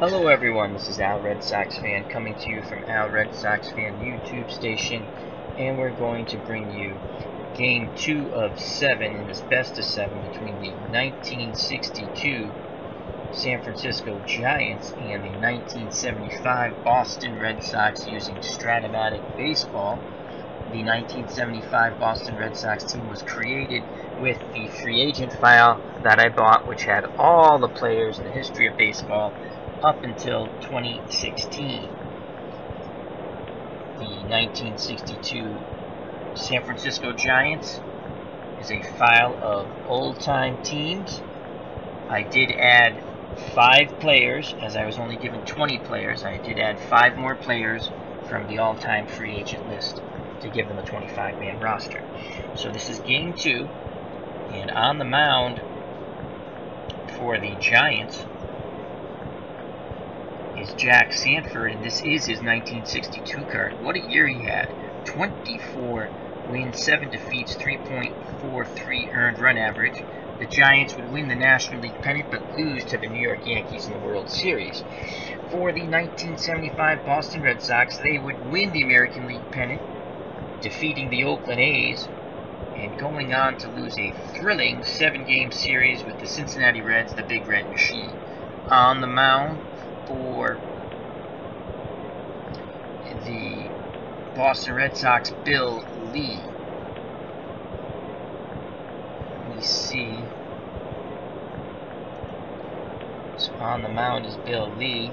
Hello everyone, this is Al Red Sox Fan coming to you from Al Red Sox Fan YouTube station, and we're going to bring you Game 2 of 7 in this best of 7 between the 1962 San Francisco Giants and the 1975 Boston Red Sox using Strat-O-Matic baseball. The 1975 Boston Red Sox team was created with the free agent file that I bought, which had all the players in the history of baseball up until 2016. The 1962 San Francisco Giants is a file of old-time teams. I did add 5 players, as I was only given 20 players. I did add 5 more players from the all-time free agent list to give them a 25-man roster. So this is game 2, and on the mound for the Giants is Jack Sanford, and this is his 1962 card. What a year he had. 24 wins, 7 defeats, 3.43 earned run average. The Giants would win the National League pennant but lose to the New York Yankees in the World Series. For the 1975 Boston Red Sox, they would win the American League pennant, defeating the Oakland A's, and going on to lose a thrilling 7-game series with the Cincinnati Reds, the Big Red Machine. On the mound for the Boston Red Sox, Bill Lee. Let me see. So on the mound is Bill Lee.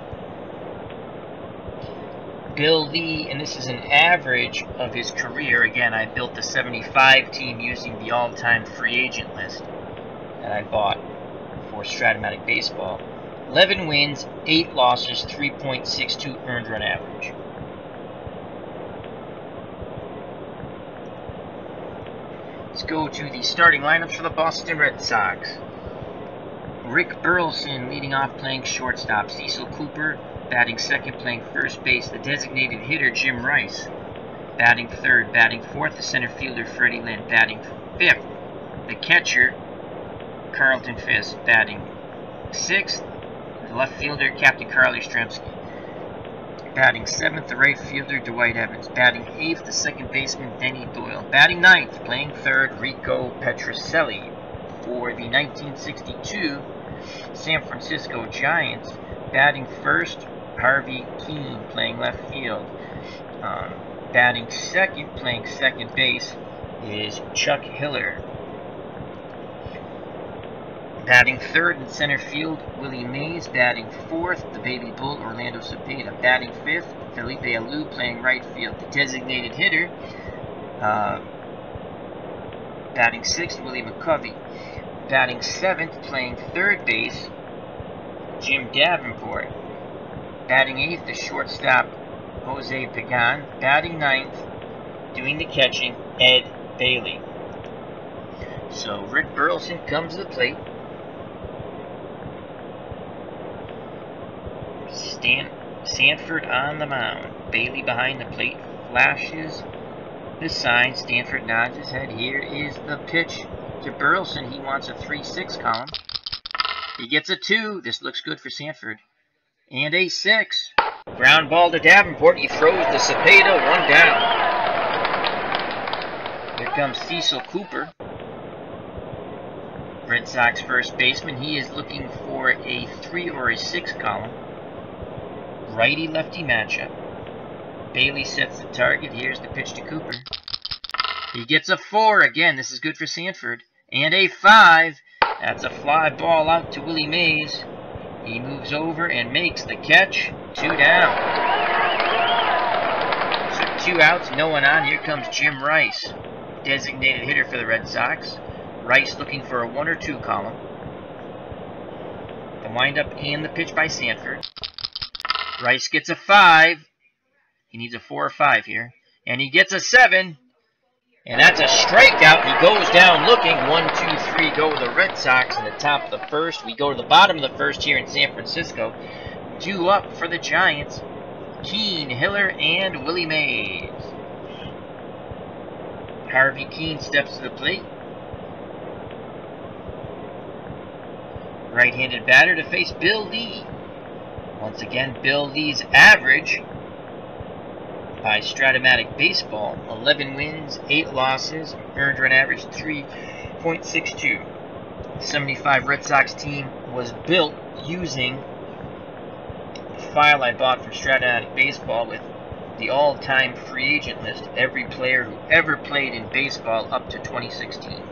Bill Lee, and this is an average of his career. Again, I built the 75 team using the all-time free agent list that I bought for Strat-O-Matic Baseball. 11 wins, 8 losses, 3.62 earned run average. Let's go to the starting lineups for the Boston Red Sox. Rick Burleson leading off playing shortstop. Cecil Cooper batting second, playing first base. The designated hitter, Jim Rice, batting third. Batting fourth, the center fielder, Freddie Lynn. Batting fifth, the catcher, Carlton Fisk. Batting sixth, the left fielder, Captain Carl Yastrzemski. Batting seventh, the right fielder, Dwight Evans. Batting eighth, the second baseman, Denny Doyle. Batting ninth, playing third, Rico Petrocelli. For the 1962 San Francisco Giants, batting first, Harvey Keene, playing left field. Batting second, playing second base, is Chuck Hiller. Batting third in center field, Willie Mays. Batting fourth, the baby bull, Orlando Cepeda. Batting fifth, Felipe Alou, playing right field. The designated hitter, batting sixth, Willie McCovey. Batting seventh, playing third base, Jim Davenport. Batting eighth, the shortstop, Jose Pagan. Batting ninth, doing the catching, Ed Bailey. So Rick Burleson comes to the plate. Sanford on the mound. Bailey behind the plate flashes the sign. Sanford nods his head. Here is the pitch to Burleson. He wants a 3-6 column. He gets a 2. This looks good for Sanford. And a 6. Ground ball to Davenport. He throws the Cepeda, 1 down. Here comes Cecil Cooper, Red Sox first baseman. He is looking for a 3 or a 6 column. Righty-lefty matchup. Bailey sets the target. Here's the pitch to Cooper. He gets a 4. Again, this is good for Sanford. And a 5. That's a fly ball out to Willie Mays. He moves over and makes the catch. 2 down. So 2 outs, no one on. Here comes Jim Rice, designated hitter for the Red Sox. Rice looking for a 1 or 2 column. The windup and the pitch by Sanford. Rice gets a 5. He needs a 4 or 5 here. And he gets a 7. And that's a strikeout. He goes down looking. 1, 2, 3 go the Red Sox in the top of the first. We go to the bottom of the first here in San Francisco. Due up for the Giants, Keene, Hiller, and Willie Mays. Harvey Keene steps to the plate. Right-handed batter to face Bill Lee. Once again, Bill Lee's average by Strat-O-Matic Baseball, 11 wins, 8 losses, earned run average 3.62. The 75 Red Sox team was built using the file I bought from Strat-O-Matic Baseball with the all-time free agent list, every player who ever played in baseball up to 2016.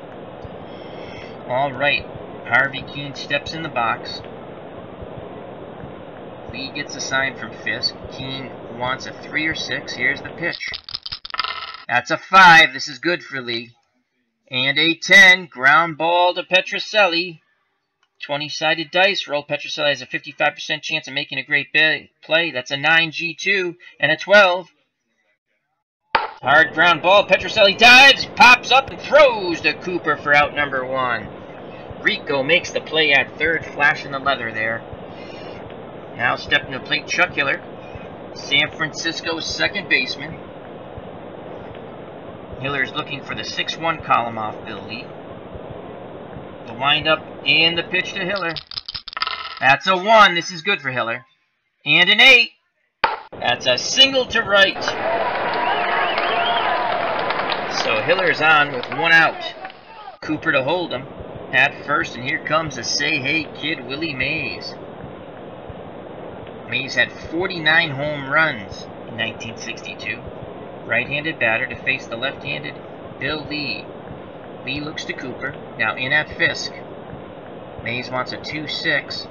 All right, Harvey Keene steps in the box. Lee gets a sign from Fisk. Keene wants a 3 or 6. Here's the pitch. That's a 5. This is good for Lee. And a 10. Ground ball to Petrocelli. 20-sided dice roll. Petrocelli has a 55% chance of making a great play. That's a 9 G2 and a 12. Hard ground ball. Petrocelli dives, pops up, and throws to Cooper for out number 1. Rico makes the play at third, flashing the leather there. Now stepping to the plate, Chuck Hiller, San Francisco's second baseman. Hiller's looking for the 6-1 column off Bill Lee. The windup and the pitch to Hiller. That's a 1. This is good for Hiller. And an 8. That's a single to right. So Hiller's on with 1 out. Cooper to hold him at first, and here comes a say-hey kid, Willie Mays. Mays had 49 home runs in 1962. Right-handed batter to face the left-handed Bill Lee. Lee looks to Cooper. Now in at Fisk. Mays wants a 2-6.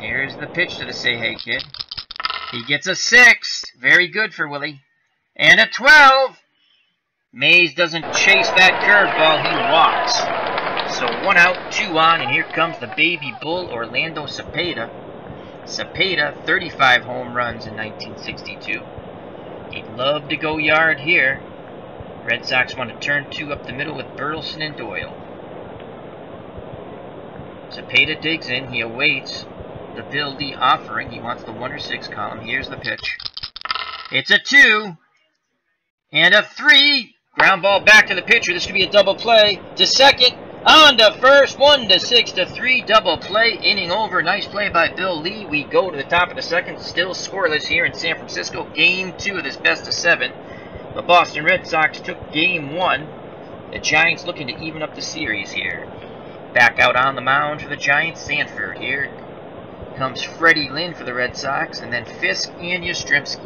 Here's the pitch to the say-hey kid. He gets a 6. Very good for Willie. And a 12. Mays doesn't chase that curveball. He walks. So 1 out, 2 on, and here comes the baby bull, Orlando Cepeda. Cepeda, 35 home runs in 1962. He'd love to go yard here. Red Sox want to turn 2 up the middle with Burleson and Doyle. Cepeda digs in. He awaits the Bill Lee offering. He wants the 1 or 6 column. Here's the pitch. It's a 2. And a 3. Ground ball back to the pitcher. This could be a double play. To second. On to first, 1 to 6 to 3, double play, inning over. Nice play by Bill Lee. We go to the top of the second, still scoreless here in San Francisco. Game 2 of this best of 7. The Boston Red Sox took Game 1. The Giants looking to even up the series here. Back out on the mound for the Giants, Sanford. Here comes Freddie Lynn for the Red Sox, and then Fisk and Yastrzemski.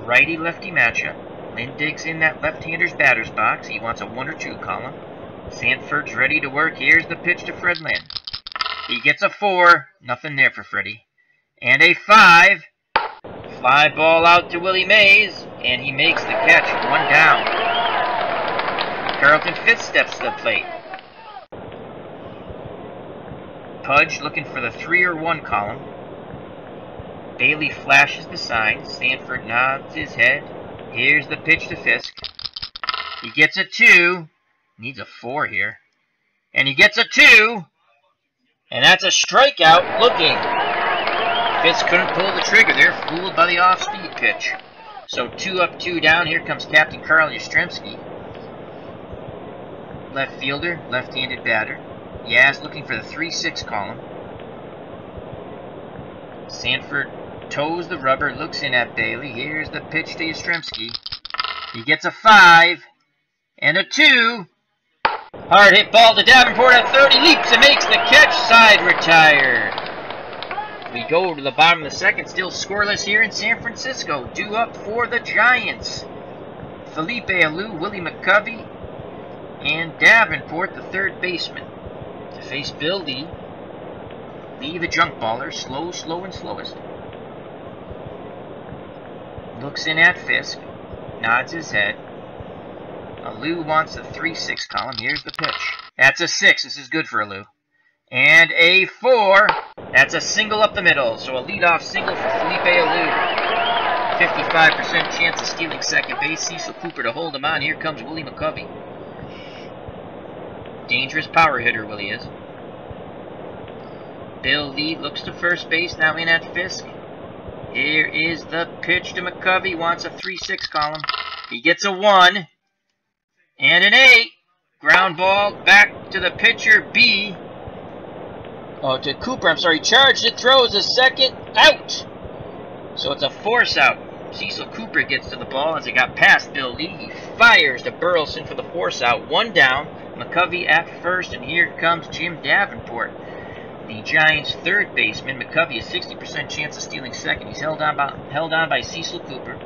Righty-lefty matchup. Lynn digs in that left-hander's batter's box. He wants a 1 or 2 column. Sanford's ready to work. Here's the pitch to Fred Lynn. He gets a 4. Nothing there for Freddie. And a 5. Fly ball out to Willie Mays. And he makes the catch. 1 down. Carlton Fisk steps to the plate. Pudge looking for the 3 or 1 column. Bailey flashes the sign. Sanford nods his head. Here's the pitch to Fisk. He gets a 2. Needs a 4 here. And he gets a 2. And that's a strikeout looking. Fisk couldn't pull the trigger there, fooled by the off-speed pitch. So 2 up, 2 down. Here comes Captain Carl Yastrzemski. Left fielder, left-handed batter. Yaz looking for the 3-6 column. Sanford toes the rubber, looks in at Bailey. Here's the pitch to Yastrzemski. He gets a 5 and a 2. Hard hit ball to Davenport at third. He leaps and makes the catch. Side retired. We go to the bottom of the second. Still scoreless here in San Francisco. Due up for the Giants. Felipe Alou, Willie McCovey, and Davenport, the third baseman, to face Bill Lee. Lee, the junk baller, slow, and slowest. Looks in at Fisk, nods his head. Alou wants the 3-6 column. Here's the pitch. That's a 6. This is good for Alou. And a 4. That's a single up the middle. So a leadoff single for Felipe Alou. 55% chance of stealing second base. Cecil Cooper to hold him on. Here comes Willie McCovey. Dangerous power hitter, Willie is. Bill Lee looks to first base. Now in at Fisk. Here is the pitch to McCovey. Wants a 3-6 column. He gets a 1. And an 8. Ground ball back to the pitcher, B. to Cooper, I'm sorry, charged it, throws a second, out! So it's a force out. Cecil Cooper gets to the ball as it got past Bill Lee. He fires to Burleson for the force out. One down, McCovey at first, and here comes Jim Davenport, the Giants' third baseman. McCovey a 60% chance of stealing second. He's held on by Cecil Cooper.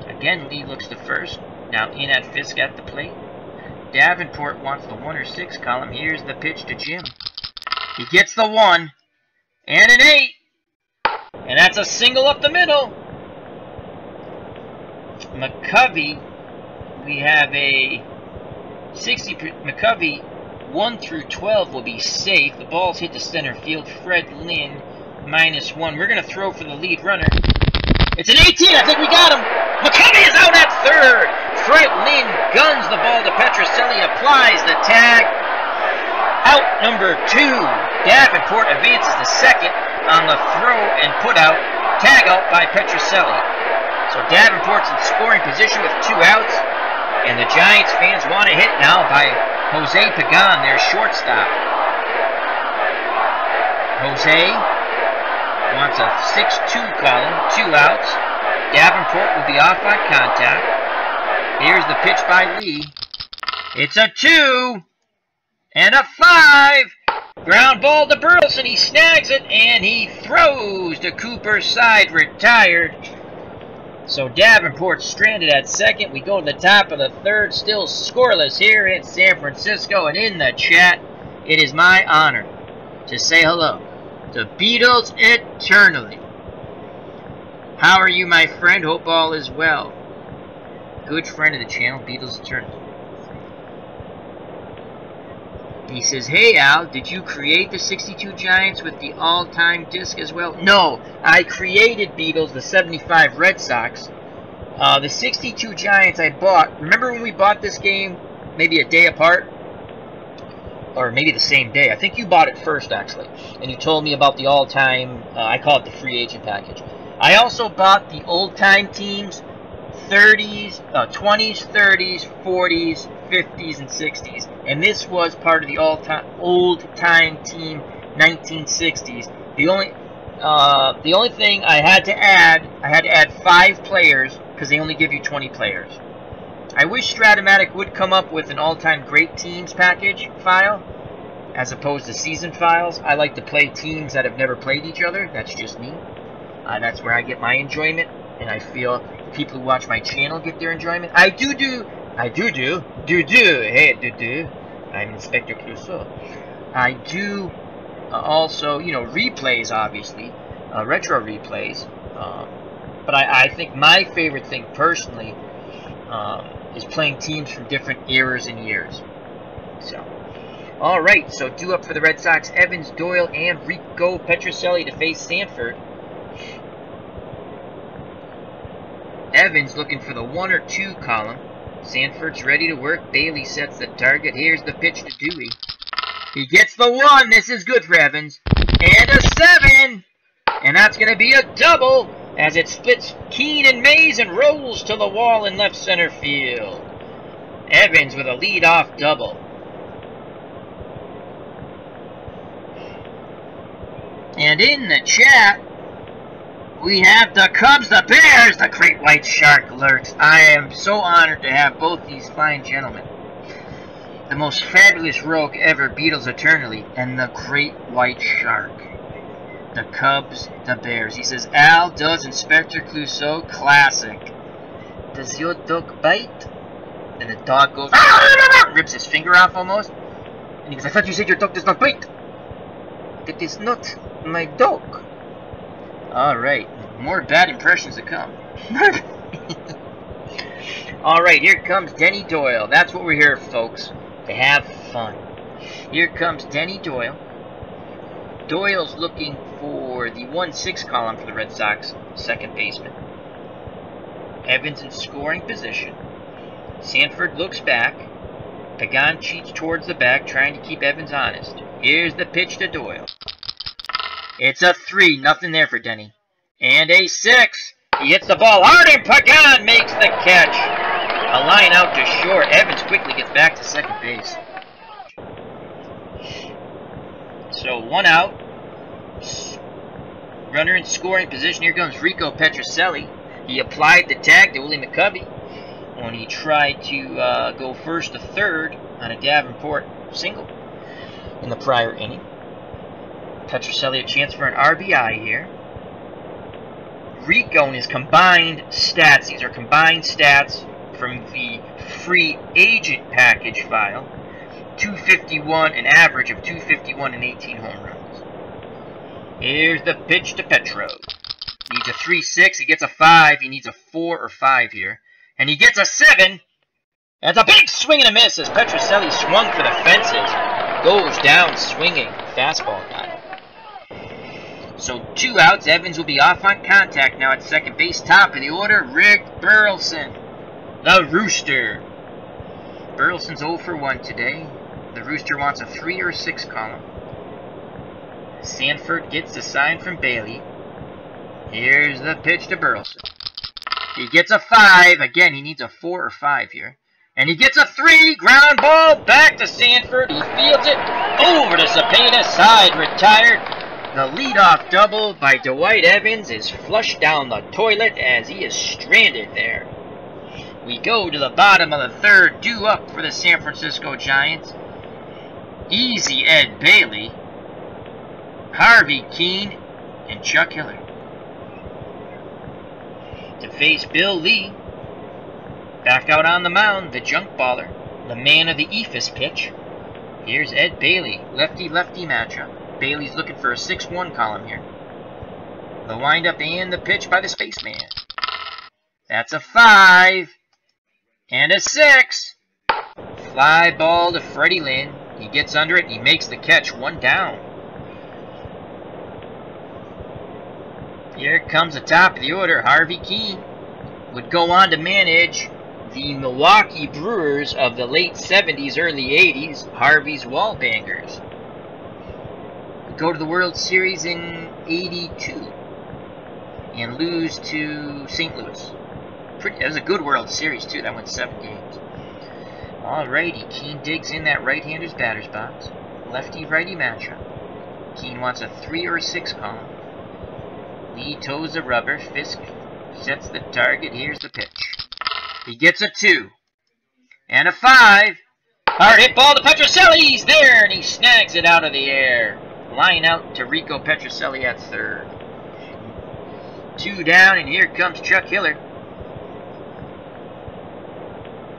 Again, Lee looks to first. Now in at Fisk at the plate. Davenport wants the 1 or 6 column. Here's the pitch to Jim. He gets the 1 and an 8. And that's a single up the middle. McCovey, we have a 60. McCovey 1 through 12 will be safe. The ball's hit to center field. Fred Lynn -1. We're going to throw for the lead runner. It's an 18. I think we got him. McCovey is out at third. Fred Lynn guns the ball to Petrocelli, applies the tag. Out number 2. Davenport advances to second on the throw and put out. Tag out by Petrocelli. So Davenport's in scoring position with 2 outs. And the Giants fans want a hit now by Jose Pagan, their shortstop. Jose wants a 6-2 column, 2 outs. Davenport will be off on contact. Here's the pitch by Lee. It's a 2 and a 5. Ground ball to Burleson. He snags it and he throws to Cooper's side, retired. So Davenport stranded at second. We go to the top of the third, still scoreless here in San Francisco. And in the chat, it is my honor to say hello to Beatles Eternally. How are you, my friend? Hope all is well. Good friend of the channel, Beatles Eternally. He says, hey Al, did you create the 62 Giants with the all-time disc as well? No, I created Beatles, the 75 Red Sox. The 62 Giants I bought, remember when we bought this game maybe a day apart? Or maybe the same day. I think you bought it first, actually. And you told me about the all-time, I call it the free agent package. I also bought the old-time teams, 30s, 20s, 30s, 40s, 50s, and 60s. And this was part of the old-time team 1960s. The only thing I had to add 5 players because they only give you 20 players. I wish Strat-O-Matic would come up with an all-time great teams package file as opposed to season files. I like to play teams that have never played each other. That's just me. That's where I get my enjoyment, and I feel the people who watch my channel get their enjoyment. Hey, I'm Inspector Clouseau. I do also, you know, replays, obviously, retro replays. But I think my favorite thing, personally, is playing teams from different eras and years. So, alright, so due up for the Red Sox, Evans, Doyle, and Rico Petrocelli to face Sanford. Evans looking for the 1 or 2 column. Sanford's ready to work. Bailey sets the target. Here's the pitch to Dewey. He gets the 1. This is good for Evans. And a 7. And that's going to be a double as it splits Keene and Mays and rolls to the wall in left center field. Evans with a lead-off double. And in the chat, we have the Cubs, the Bears, the Great White Shark lurks. I am so honored to have both these fine gentlemen. The most fabulous rogue ever, Beatles Eternally, and the Great White Shark. The Cubs, the Bears. He says, Al, does Inspector Clouseau classic. Does your dog bite? And the dog goes, rips his finger off almost. And he goes, I thought you said your dog does not bite. It is not my dog. Alright, more bad impressions to come. Alright, here comes Denny Doyle. That's what we're here, folks, to have fun. Here comes Denny Doyle. Doyle's looking for the 1-6 column for the Red Sox, second baseman. Evans in scoring position. Sanford looks back. Pagan cheats towards the back, trying to keep Evans honest. Here's the pitch to Doyle. It's a 3, nothing there for Denny. And a 6. He hits the ball hard and Pagan makes the catch. A line out to short. Evans quickly gets back to second base. So 1 out. Runner in scoring position. Here comes Rico Petrocelli. He applied the tag to Willie McCovey when he tried to go first to third on a Davenport single in the prior inning. Petrocelli a chance for an RBI here. Rico and his combined stats. These are combined stats from the free agent package file. 251, an average of 251 and 18 home runs. Here's the pitch to Petro. Needs a 3-6. He gets a 5. He needs a 4 or 5 here. And he gets a 7. That's a big swing and a miss as Petrocelli swung for the fences. Goes down swinging. Fastball got him. So 2 outs. Evans will be off on contact now at second base. Top of the order, Rick Burleson, the Rooster. Burleson's 0 for 1 today. The Rooster wants a 3 or 6 column. Sanford gets the sign from Bailey. Here's the pitch to Burleson. He gets a 5. Again, he needs a 4 or 5 here. And he gets a 3. Ground ball back to Sanford. He fields it over to Cepeda. Side retired. The leadoff double by Dwight Evans is flushed down the toilet as he is stranded there. We go to the bottom of the third. Due up for the San Francisco Giants. Easy Ed Bailey, Harvey Keene, and Chuck Hiller. To face Bill Lee. Back out on the mound, the junk baller, the man of the eephus pitch. Here's Ed Bailey, lefty-lefty matchup. Bailey's looking for a 6-1 column here. The windup and the pitch by the spaceman. That's a 5 and a 6. Fly ball to Freddie Lynn. He gets under it and he makes the catch. 1 down. Here comes the top of the order. Harvey Keene would go on to manage the Milwaukee Brewers of the late 70s, early 80s, Harvey's Wallbangers. Would go to the World Series in 82 and lose to St. Louis. That was a good World Series too. That went 7 games. Alrighty, Keene digs in that right-hander's batter's box. Lefty-righty matchup. Keene wants a 3 or 6 column. Lee toes the rubber. Fisk sets the target. Here's the pitch. He gets a 2. And a 5. Hard hit ball to Petrocelli. He's there, and he snags it out of the air. Line out to Rico Petrocelli at third. 2 down, and here comes Chuck Hiller.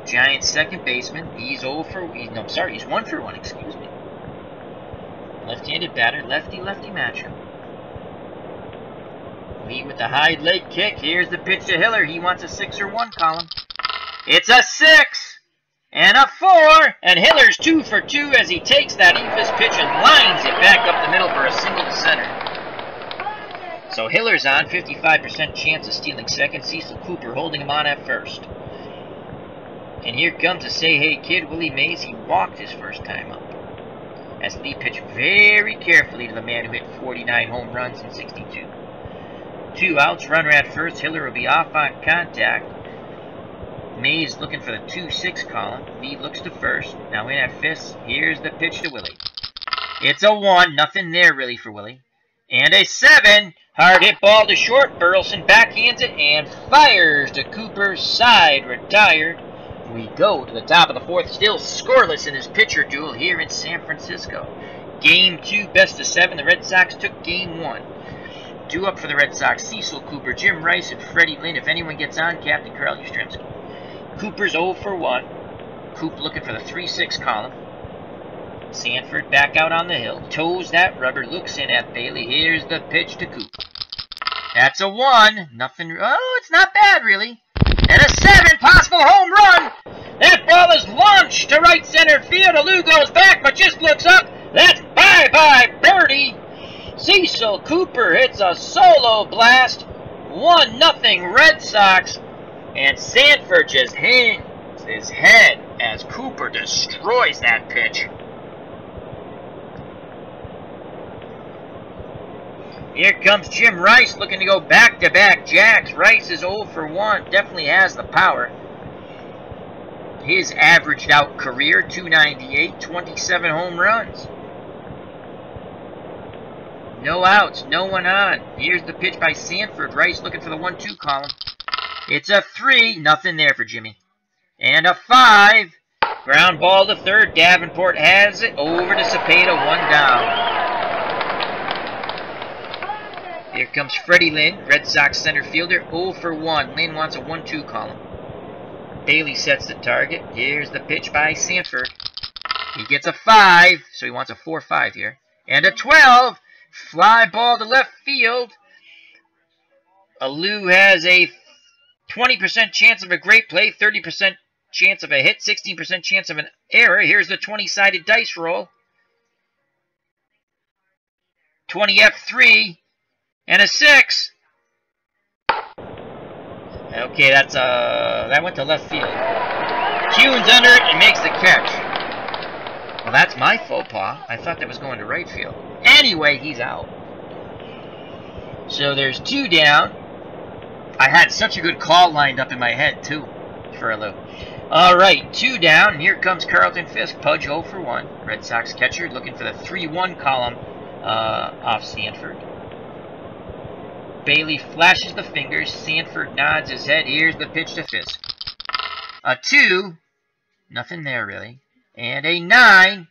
Giants second baseman. He's 1 for 1, excuse me. Left-handed batter, lefty-lefty matchup. Lee with the high leg kick. Here's the pitch to Hiller. He wants a 6 or 1 column. It's a 6 and a 4, and Hiller's 2 for 2 as he takes that eephus pitch and lines it back up the middle for a single to center. So Hiller's on, 55% chance of stealing second. Cecil Cooper holding him on at first. And here comes a say hey kid, Willie Mays. He walked his first time up. As Lee pitched very carefully to the man who hit 49 home runs in 62. 2 outs, runner at first. Hiller will be off on contact. Mays looking for the 2-6 column. Lee looks to first. Now in at fifth. Here's the pitch to Willie. It's a 1. Nothing there really for Willie. And a 7. Hard hit ball to short. Burleson backhands it and fires to Cooper. Side retired. We go to the top of the 4th. Still scoreless in his pitcher duel here in San Francisco. Game 2, best of 7. The Red Sox took Game 1. Due up for the Red Sox, Cecil Cooper, Jim Rice, and Freddie Lynn. If anyone gets on, Captain Carl Yastrzemski. Cooper's 0 for 1. Coop looking for the 3-6 column. Sanford back out on the hill. Toes that rubber, looks in at Bailey. Here's the pitch to Coop. That's a 1. Nothing. Oh, it's not bad, really. And a 7, possible home run. That ball is launched to right center field. Alou goes back, but just looks up. That's bye-bye birdie. Cecil Cooper hits a solo blast. 1-0 Red Sox. And Sanford just hangs his head as Cooper destroys that pitch. Here comes Jim Rice looking to go back-to-back jacks. Rice is 0 for 1. Definitely has the power. His averaged out career, 298, 27 home runs. No outs, no one on. Here's the pitch by Sanford. Rice looking for the 1-2 column. It's a 3, nothing there for Jimmy. And a 5. Ground ball to third. Davenport has it over to Cepeda, 1 down. Here comes Freddie Lynn, Red Sox center fielder, 0 for 1. Lynn wants a 1-2 column. Bailey sets the target. Here's the pitch by Sanford. He gets a 5, so he wants a 4-5 here. And a 12. Fly ball to left field. Alou has a 20% chance of a great play, 30% chance of a hit, 16% chance of an error. Here's the 20-sided dice roll. 20 F3 and a 6. Okay, that went to left field. Kuhn's under it and makes the catch. Well, that's my faux pas. I thought that was going to right field. Anyway, he's out. So there's 2 down. I had such a good call lined up in my head, too, for Alou. Alright, 2 down, and here comes Carlton Fisk. Pudge 0 for 1. Red Sox catcher looking for the 3-1 column off Sanford. Bailey flashes the fingers. Sanford nods his head. Here's the pitch to Fisk. A 2. Nothing there, really. And a 9.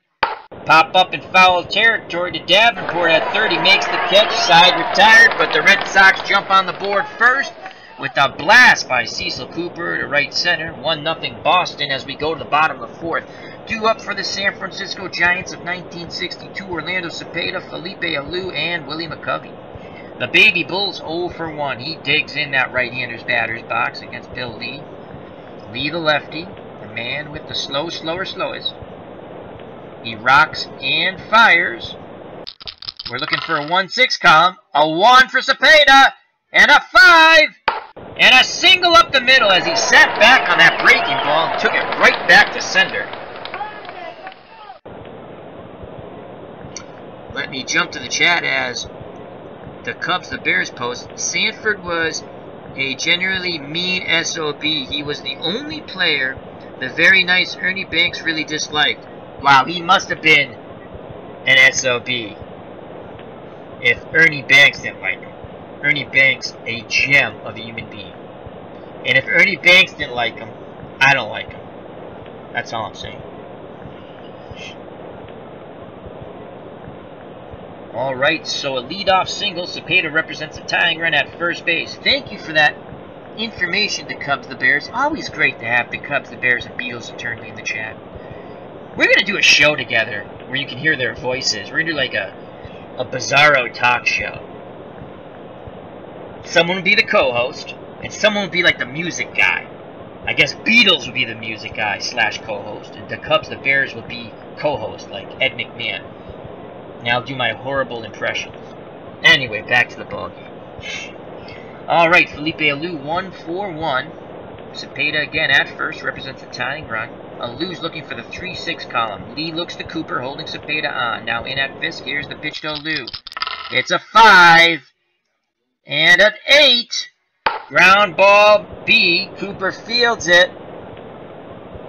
Pop up in foul territory to Davenport at third. He makes the catch. Side retired, but the Red Sox jump on the board first with a blast by Cecil Cooper to right center. 1-0 Boston as we go to the bottom of the 4th. 2 up for the San Francisco Giants of 1962. Orlando Cepeda, Felipe Alou, and Willie McCovey. The Baby Bulls 0 for 1. He digs in that right-hander's batter's box against Bill Lee. Lee the lefty, the man with the slowest. He rocks and fires. We're looking for a 1-6 column. A 1 for Cepeda. And a 5. And a single up the middle as he sat back on that breaking ball and took it right back to center. Let me jump to the chat as the Cubs, the Bears post. Sanford was a generally mean SOB. He was the only player the very nice Ernie Banks really disliked. Wow, he must have been an SOB if Ernie Banks didn't like him. Ernie Banks, a gem of a human being. And if Ernie Banks didn't like him, I don't like him. That's all I'm saying. Alright, so a leadoff single. Cepeda represents a tying run at first base. Thank you for that information, the Cubs, the Bears. Always great to have the Cubs, the Bears, and Beatles eternally in the chat. We're going to do a show together where you can hear their voices. We're going to do like a bizarro talk show. Someone would be the co-host, and someone would be like the music guy. I guess Beatles would be the music guy / co-host, and the Cubs, the Bears would be co-host, like Ed McMahon. Now I'll do my horrible impressions. Anyway, back to the ballgame. Alright, Felipe Alou, 1 for 1. Cepeda again at first, represents a tying run. Alou's looking for the 3-6 column. Lee looks to Cooper, holding Cepeda on. Now in at Fisk, here's the pitch to Alou. It's a 5. And an 8. Ground ball B. Cooper fields it.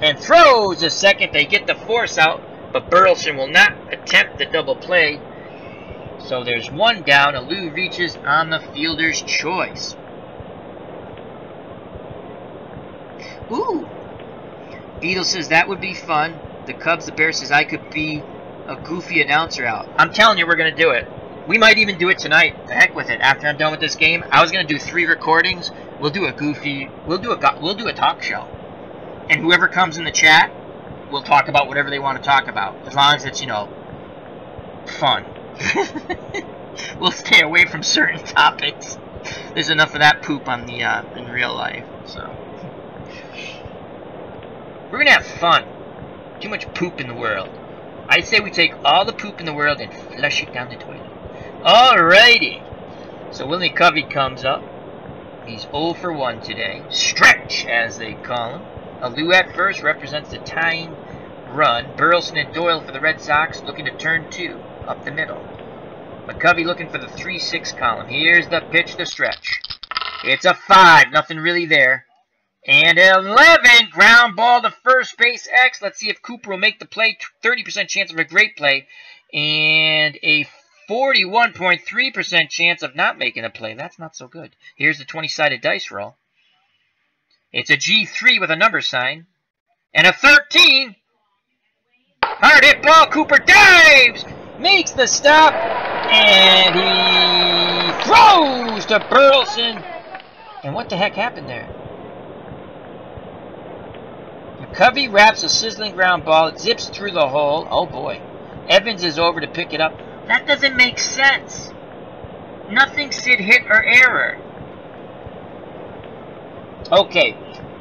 And throws a second. They get the force out. But Burleson will not attempt the double play. So there's 1 down. Alou reaches on the fielder's choice. Ooh. Beetle says that would be fun. The Cubs, the Bears says I could be a goofy announcer out. I'm telling you, we're going to do it. We might even do it tonight. The heck with it. After I'm done with this game, I was going to do 3 recordings. We'll do a goofy, we'll do a talk show. And whoever comes in the chat, we'll talk about whatever they want to talk about. As long as it's, you know, fun. We'll stay away from certain topics. There's enough of that poop on the in real life. So we're gonna have fun. Too much poop in the world. I say we take all the poop in the world and flush it down the toilet. Alrighty. So Willie Covey comes up. He's 0 for 1 today. Stretch, as they call him. Alou at first represents the tying run. Burleson and Doyle for the Red Sox looking to turn 2 up the middle. McCovey looking for the 3-6 column. Here's the pitch to Stretch. It's a 5. Nothing really there. And 11. Ground ball to first base X. Let's see if Cooper will make the play. 30% chance of a great play. And a 41.3% chance of not making a play. That's not so good. Here's the 20-sided dice roll. It's a G3 with a number sign. And a 13. Hard hit ball. Cooper dives. Makes the stop. And he throws to Burleson. And what the heck happened there? McCovey wraps a sizzling ground ball. It zips through the hole. Oh boy. Evans is over to pick it up. That doesn't make sense. Nothing said hit or error. Okay,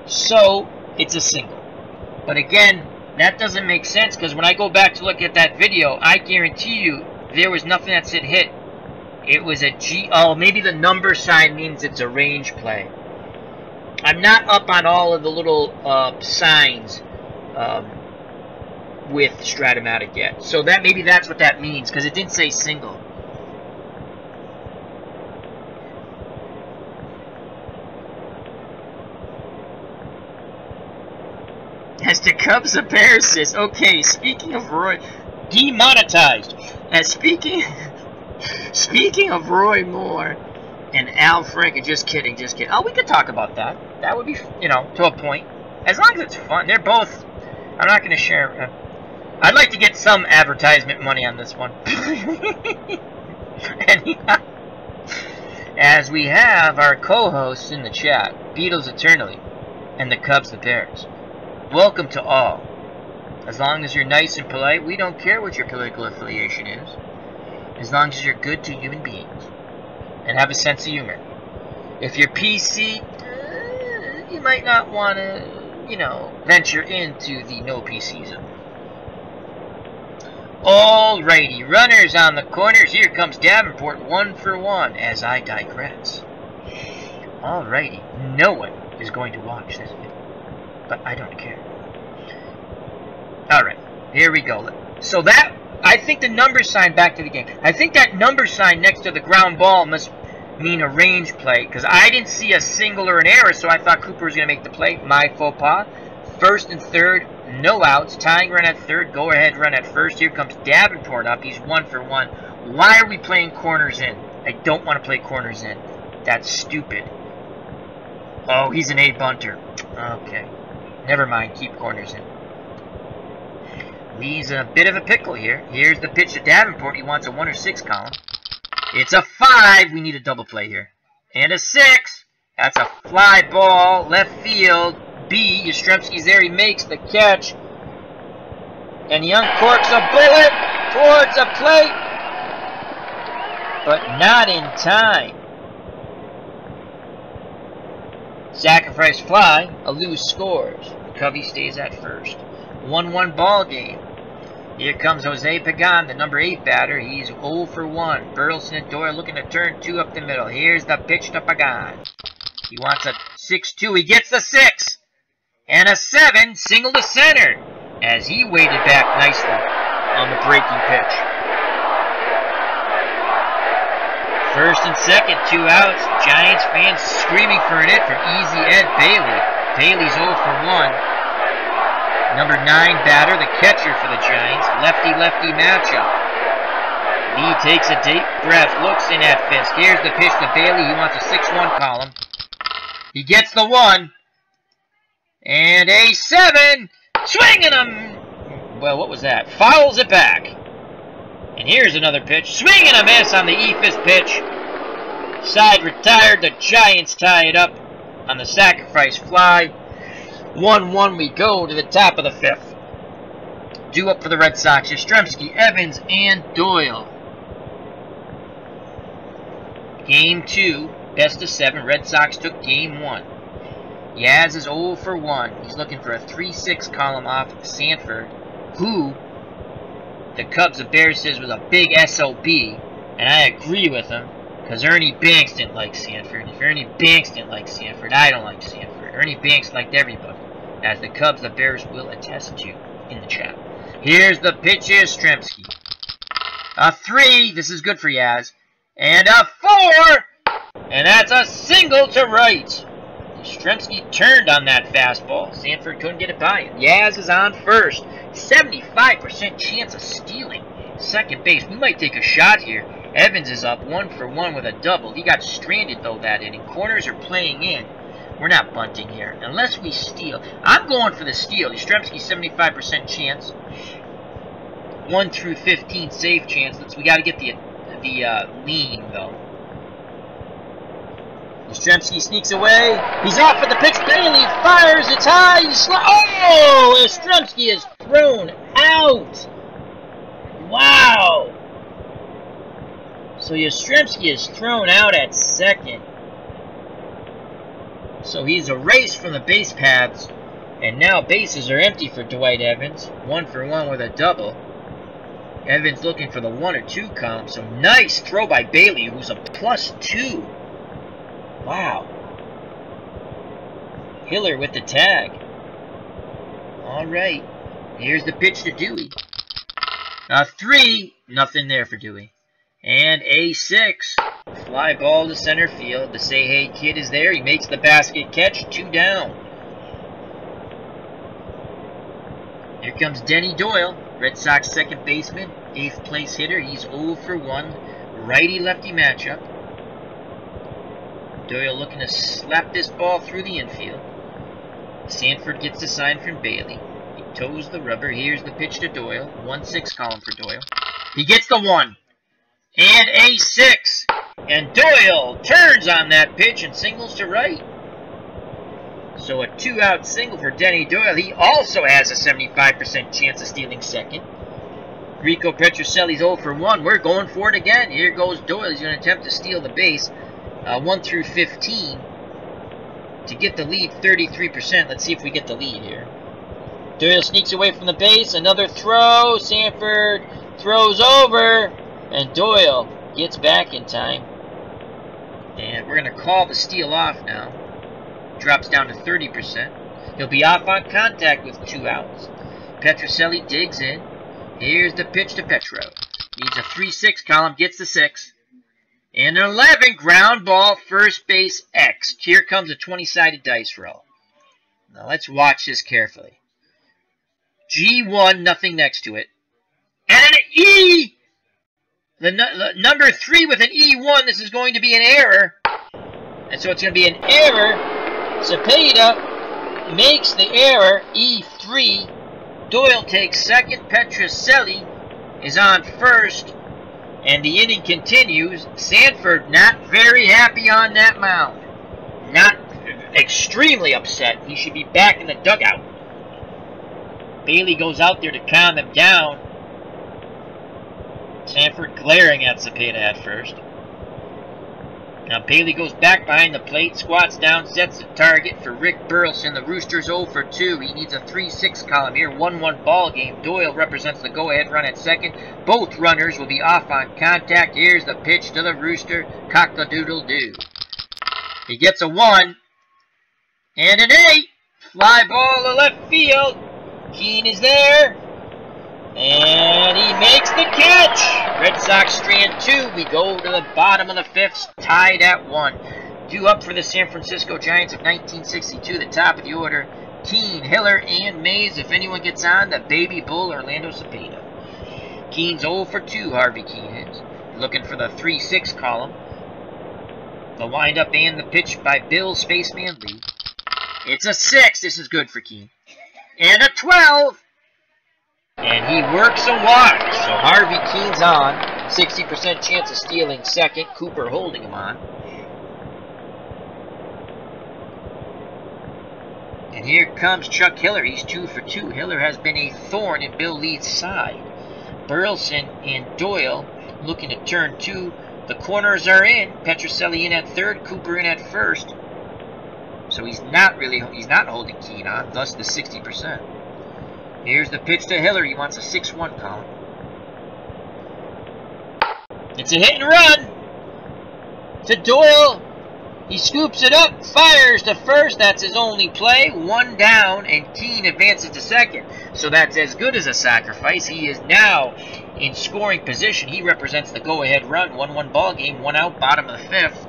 so it's a single. But again, that doesn't make sense because when I go back to look at that video, I guarantee you there was nothing that said hit. It was a G. Oh, maybe the number sign means it's a range play. I'm not up on all of the little signs with Strat-O-Matic yet. So that maybe that's what that means because it didn't say single. As the Cubs a Bears says, okay, speaking of Roy, demonetized. As speaking of Roy Moore and Al Franken, just kidding. Oh, we could talk about that. That would be, you know, to a point. As long as it's fun. They're both, I'm not going to share. I'd like to get some advertisement money on this one. Anyhow, as we have our co-hosts in the chat, Beatles Eternally and the Cubs the Bears. Welcome to all. As long as you're nice and polite, we don't care what your political affiliation is. As long as you're good to human beings and have a sense of humor. If you're PC, you might not want to, you know, venture into the no PC zone. Alrighty, runners on the corners. Here comes Davenport, 1 for 1, as I digress. Alrighty, no one is going to watch this video, but I don't care. Alright, here we go. So that, I think the number sign, back to the game, I think that number sign next to the ground ball must mean a range play, because I didn't see a single or an error, so I thought Cooper was going to make the play. My faux pas. First and third, no outs. Tying run at third, go ahead run at first. Here comes Davenport up. He's 1 for 1. Why are we playing corners in? I don't want to play corners in. That's stupid. Oh, he's an A bunter. Okay. Never mind. Keep corners in. He's in a bit of a pickle here. Here's the pitch to Davenport. He wants a 1 or 6 column. It's a 5. We need a double play here. And a 6. That's a fly ball. Left field. B. Yastrzemski's there. He makes the catch. And he uncorks a bullet towards a plate. But not in time. Sacrifice fly. A loose scores. Covey stays at first. 1-1 ball game. Here comes Jose Pagan, the number 8 batter. He's 0 for 1. Burleson and Doyle looking to turn 2 up the middle. Here's the pitch to Pagan. He wants a 6-2. He gets the 6. And a 7, single to center. As he waited back nicely on the breaking pitch. First and second, 2 outs. Giants fans screaming for an hit from Easy Ed Bailey. Bailey's 0 for 1. Number 9 batter, the catcher for the Giants. Lefty-lefty matchup. Lee takes a deep breath, looks in at Fisk. Here's the pitch to Bailey. He wants a 6-1 column. He gets the 1. And a 7. Swinging him. Well, what was that? Fouls it back. And here's another pitch. Swing and a miss on the Ephus pitch. Side retired. The Giants tie it up on the sacrifice fly. 1-1 we go to the top of the 5th. Due up for the Red Sox, Yastrzemski, Evans, and Doyle. Game 2, best of 7. Red Sox took Game 1. Yaz is 0 for 1. He's looking for a 3-6 column off Sanford, who the Cubs of Bears says was a big SOB, and I agree with him, because Ernie Banks didn't like Sanford. If Ernie Banks didn't like Sanford, I don't like Sanford. Ernie Banks liked everybody, as the Cubs of Bears will attest to in the chat. Here's the pitch, Yastrzemski. A 3, this is good for Yaz. And a 4, and that's a single to right. Yastrzemski turned on that fastball. Sanford couldn't get it by him. Yaz is on first. 75% chance of stealing second base. We might take a shot here. Evans is up 1 for 1 with a double. He got stranded, though, that inning. Corners are playing in. We're not bunting here. Unless we steal. I'm going for the steal. Yastrzemski, 75% chance. 1 through 15 save chance. We got to get the lean, though. Yastrzemski sneaks away. He's off for the pitch. Bailey fires. It's high. Oh! Yastrzemski is thrown out. Wow. So Yastrzemski is thrown out at second. So he's erased from the base paths. And now bases are empty for Dwight Evans. 1 for 1 with a double. Evans looking for the 1 or 2 column. So nice throw by Bailey, who's a +2. Wow. Hiller with the tag. Alright. Here's the pitch to Dewey. 3. Nothing there for Dewey. And a 6. Fly ball to center field. The Say Hey kid is there. He makes the basket catch. 2 down. Here comes Denny Doyle. Red Sox second baseman. 8th place hitter. He's 0 for 1. Righty-lefty matchup. Doyle looking to slap this ball through the infield. Sanford gets the sign from Bailey. He toes the rubber. Here's the pitch to Doyle. 1-6 column for Doyle. He gets the 1. And a 6. And Doyle turns on that pitch and singles to right. So a 2-out single for Denny Doyle. He also has a 75% chance of stealing second. Rico Petrocelli's 0 for 1. We're going for it again. Here goes Doyle. He's going to attempt to steal the base. 1 through 15. To get the lead, 33%. Let's see if we get the lead here. Doyle sneaks away from the base. Another throw. Sanford throws over. And Doyle gets back in time. And we're going to call the steal off now. Drops down to 30%. He'll be off on contact with 2 outs. Petrocelli digs in. Here's the pitch to Petro. Needs a 3-6 column. Gets the 6. And an 11 ground ball, first base X. Here comes a 20-sided dice roll. Now let's watch this carefully. G1, nothing next to it. And an E! The number 3 with an E1, this is going to be an error. And so it's going to be an error. Cepeda makes the error, E3. Doyle takes second. Petrocelli is on first. And the inning continues. Sanford not very happy on that mound. Not extremely upset. He should be back in the dugout. Bailey goes out there to calm him down. Sanford glaring at Cepeda at first. Now Bailey goes back behind the plate, squats down, sets the target for Rick Burleson. The Roosters 0 for 2. He needs a 3-6 column here. 1-1 ball game. Doyle represents the go-ahead run at second. Both runners will be off on contact. Here's the pitch to the Rooster. Cock-a-doodle-doo. He gets a 1. And an 8. Fly ball to left field. Keane is there. And he makes the catch. Red Sox strand 2. We go to the bottom of the 5th, tied at 1. Due up for the San Francisco Giants of 1962, the top of the order. Keane, Hiller, and Mays. If anyone gets on, the baby bull, Orlando Cepeda. Keane's 0 for 2, Harvey Keane is. Looking for the 3-6 column. The windup and the pitch by Bill Spaceman Lee. It's a 6. This is good for Keane. And a 12. And he works a walk. So Harvey Keane's on. 60% chance of stealing second. Cooper holding him on. And here comes Chuck Hiller. He's 2 for 2. Hiller has been a thorn in Bill Lee's side. Burleson and Doyle looking to turn 2. The corners are in. Petrocelli in at third. Cooper in at first. So he's not holding Keane on. Thus the 60%. Here's the pitch to Hiller. He wants a 6-1 column. It's a hit and run to Doyle. He scoops it up, fires to first. That's his only play. 1 down, and Keane advances to second. So that's as good as a sacrifice. He is now in scoring position. He represents the go-ahead run. 1-1 ball game, 1 out, bottom of the 5th.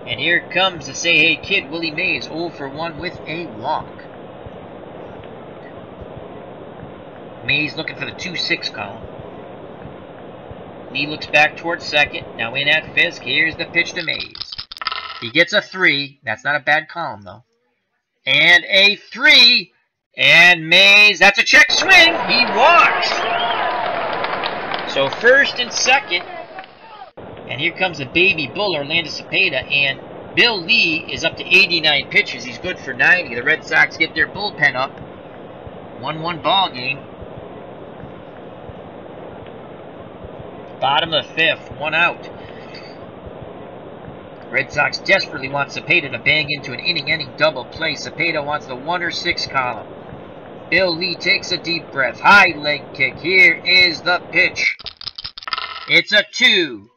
And here comes the Say Hey kid, Willie Mays, 0 for 1 with a walk. Mays looking for the 2-6 column. Lee looks back towards second. Now in at Fisk. Here's the pitch to Mays. He gets a 3. That's not a bad column, though. And a 3. And Mays, that's a check swing. He walks. So first and second. And here comes a baby bull, Orlando Cepeda. And Bill Lee is up to 89 pitches. He's good for 90. The Red Sox get their bullpen up. 1-1 ball game. Bottom of the 5th, 1 out. Red Sox desperately want Cepeda to bang into an inning-ending double play. Cepeda wants the 1 or 6 column. Bill Lee takes a deep breath. High leg kick. Here is the pitch. It's a 2.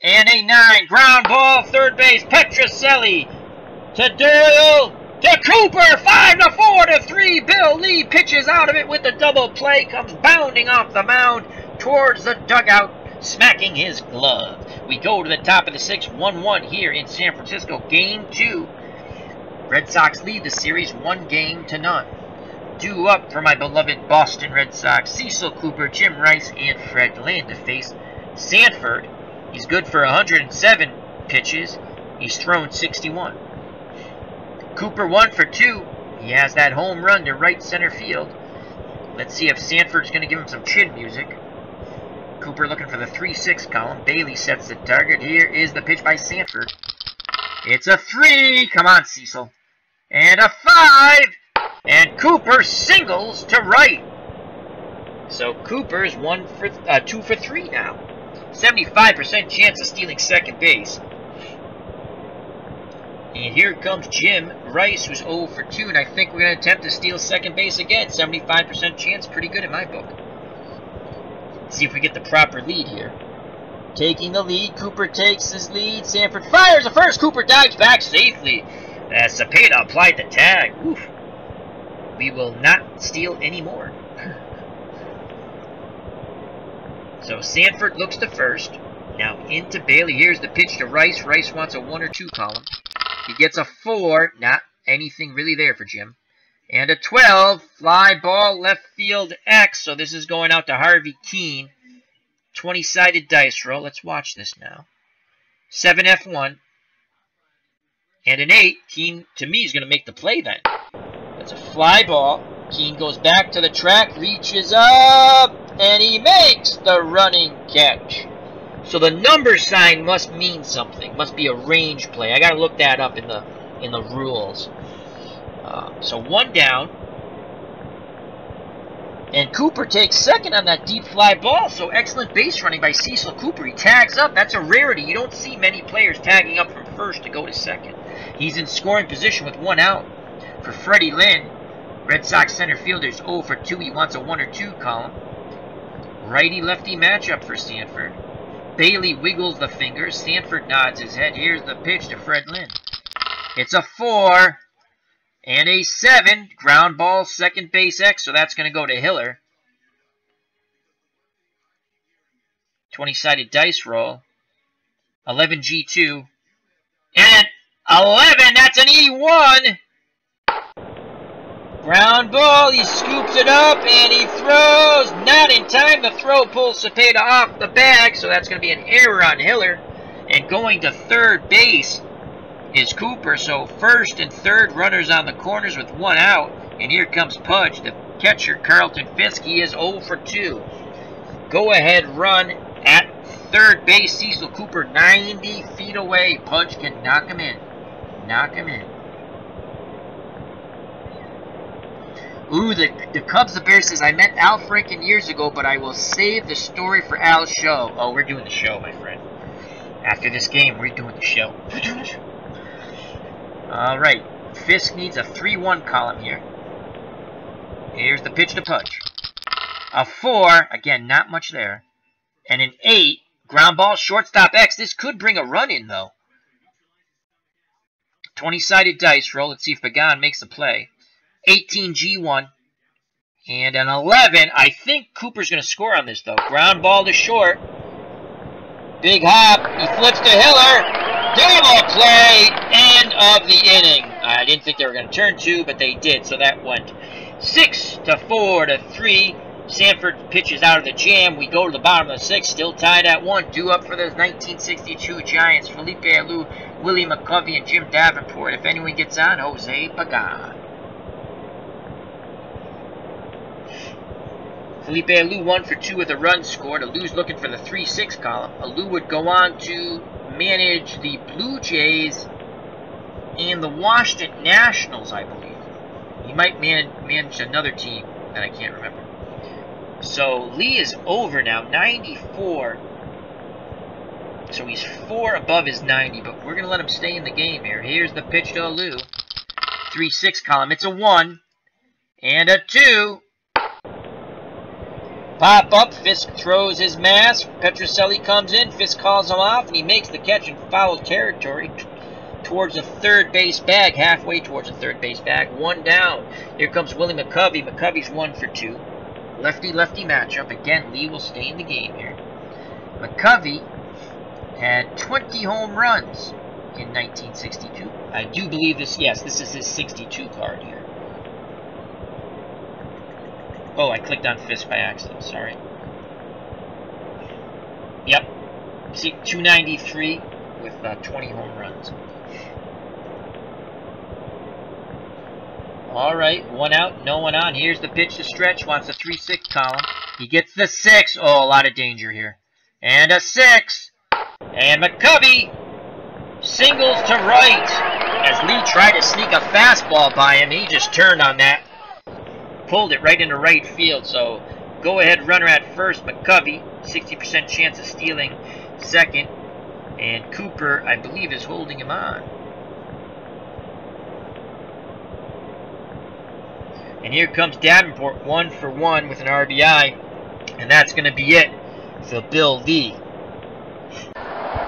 And a 9. Ground ball, third base. Petrocelli to Doyle to Cooper. 5-4 to 3. Bill Lee pitches out of it with the double play. Comes bounding off the mound towards the dugout, smacking his glove. We go to the top of the 6th, 1-1 here in San Francisco. Game 2. Red Sox lead the series 1-0. Due up for my beloved Boston Red Sox, Cecil Cooper, Jim Rice, and Fred Lynn to face Sanford. He's good for 107 pitches. He's thrown 61. Cooper 1 for 2. He has that home run to right center field. Let's see if Sanford's going to give him some chin music. Cooper looking for the 3-6 column. Bailey sets the target. Here is the pitch by Sanford. It's a 3. Come on, Cecil. And a 5. And Cooper singles to right. So Cooper's 2 for 3 now. 75% chance of stealing second base. And here comes Jim Rice, who's 0 for 2. And I think we're going to attempt to steal second base again. 75% chance. Pretty good in my book. See if we get the proper lead here. Taking the lead. Cooper takes his lead. Sanford fires the first. Cooper dives back safely. As Cepeda applied the tag. Oof. We will not steal anymore. So Sanford looks to first. Now into Bailey. Here's the pitch to Rice. Rice wants a 1 or 2 column. He gets a 4. Not anything really there for Jim. And a 12. Fly ball left field X. So this is going out to Harvey Keene. 20-sided dice roll. Let's watch this now. 7F1. And an 8. Keene, to me, is going to make the play then. That's a fly ball. Keene goes back to the track. Reaches up. And he makes the running catch. So the number sign must mean something. Must be a range play. I got to look that up in the rules. So 1 down. And Cooper takes second on that deep fly ball. So excellent base running by Cecil Cooper. He tags up. That's a rarity. You don't see many players tagging up from first to go to second. He's in scoring position with 1 out. For Freddie Lynn, Red Sox center fielder's 0 for 2. He wants a 1 or 2 column. Righty-lefty matchup for Sanford. Bailey wiggles the fingers. Sanford nods his head. Here's the pitch to Fred Lynn. It's a 4. And a 7. Ground ball, second base X. So that's going to go to Hiller. 20-sided dice roll. 11 G2. And 11. That's an E1. Ground ball. He scoops it up and he throws. Not in time. The throw pulls Cepeda off the bag. So that's going to be an error on Hiller. And going to third base is Cooper. So first and third runners on the corners with 1 out. And here comes Pudge, the catcher, Carlton Fisk. He is 0 for 2. Go ahead run at third base. Cecil Cooper 90 feet away. Pudge can knock him in. Knock him in. Ooh, the Cubs, the Bears says, I met Al Franken years ago, but I will save the story for Al's show. Oh, we're doing the show, my friend. After this game, we're doing the show. We're doing the show. Alright, Fisk needs a 3-1 column here. Here's the pitch to Pudge. A 4, again, not much there. And an 8, ground ball, shortstop X. This could bring a run in, though. 20-sided dice roll. Let's see if Pagan makes a play. 18 G1. And an 11. I think Cooper's going to score on this, though. Ground ball to short. Big hop. He flips to Hiller. Double play. End of the inning. I didn't think they were going to turn 2, but they did. So that went 6-4 to 3. Sanford pitches out of the jam. We go to the bottom of the 6th, still tied at 1. Due up for the 1962 Giants. Felipe Alou, Willie McCovey, and Jim Davenport. If anyone gets on, Jose Pagan. Felipe Alou 1 for 2 with a run scored. Alou's looking for the 3-6 column. Alou would go on to manage the Blue Jays and the Washington Nationals, I believe. He might manage another team that I can't remember. So Lee is over now, 94. So he's 4 above his 90, but we're going to let him stay in the game here. Here's the pitch to Alou. 3-6 column. It's a 1 and a 2. Pop up. Fisk throws his mask. Petrocelli comes in. Fisk calls him off, and he makes the catch in foul territory towards the third base bag, halfway towards the third base bag. 1 down. Here comes Willie McCovey. McCovey's 1 for 2. Lefty-lefty matchup. Again, Lee will stay in the game here. McCovey had 20 home runs in 1962. I do believe this, yes, this is his 62 card here. Oh, I clicked on Fisk by accident, sorry. Yep, see, 293 with 20 home runs. All right, 1 out, no one on. Here's the pitch to Stretch, wants a 3-6 column. He gets the 6. Oh, a lot of danger here. And a 6. And McCovey singles to right. As Lee tried to sneak a fastball by him, he just turned on that. Pulled it right into right field. So, go-ahead runner at first, McCovey. 60% chance of stealing second. And Cooper, I believe, is holding him on. And here comes Davenport, 1 for 1 with an RBI. And that's going to be it for Bill Lee.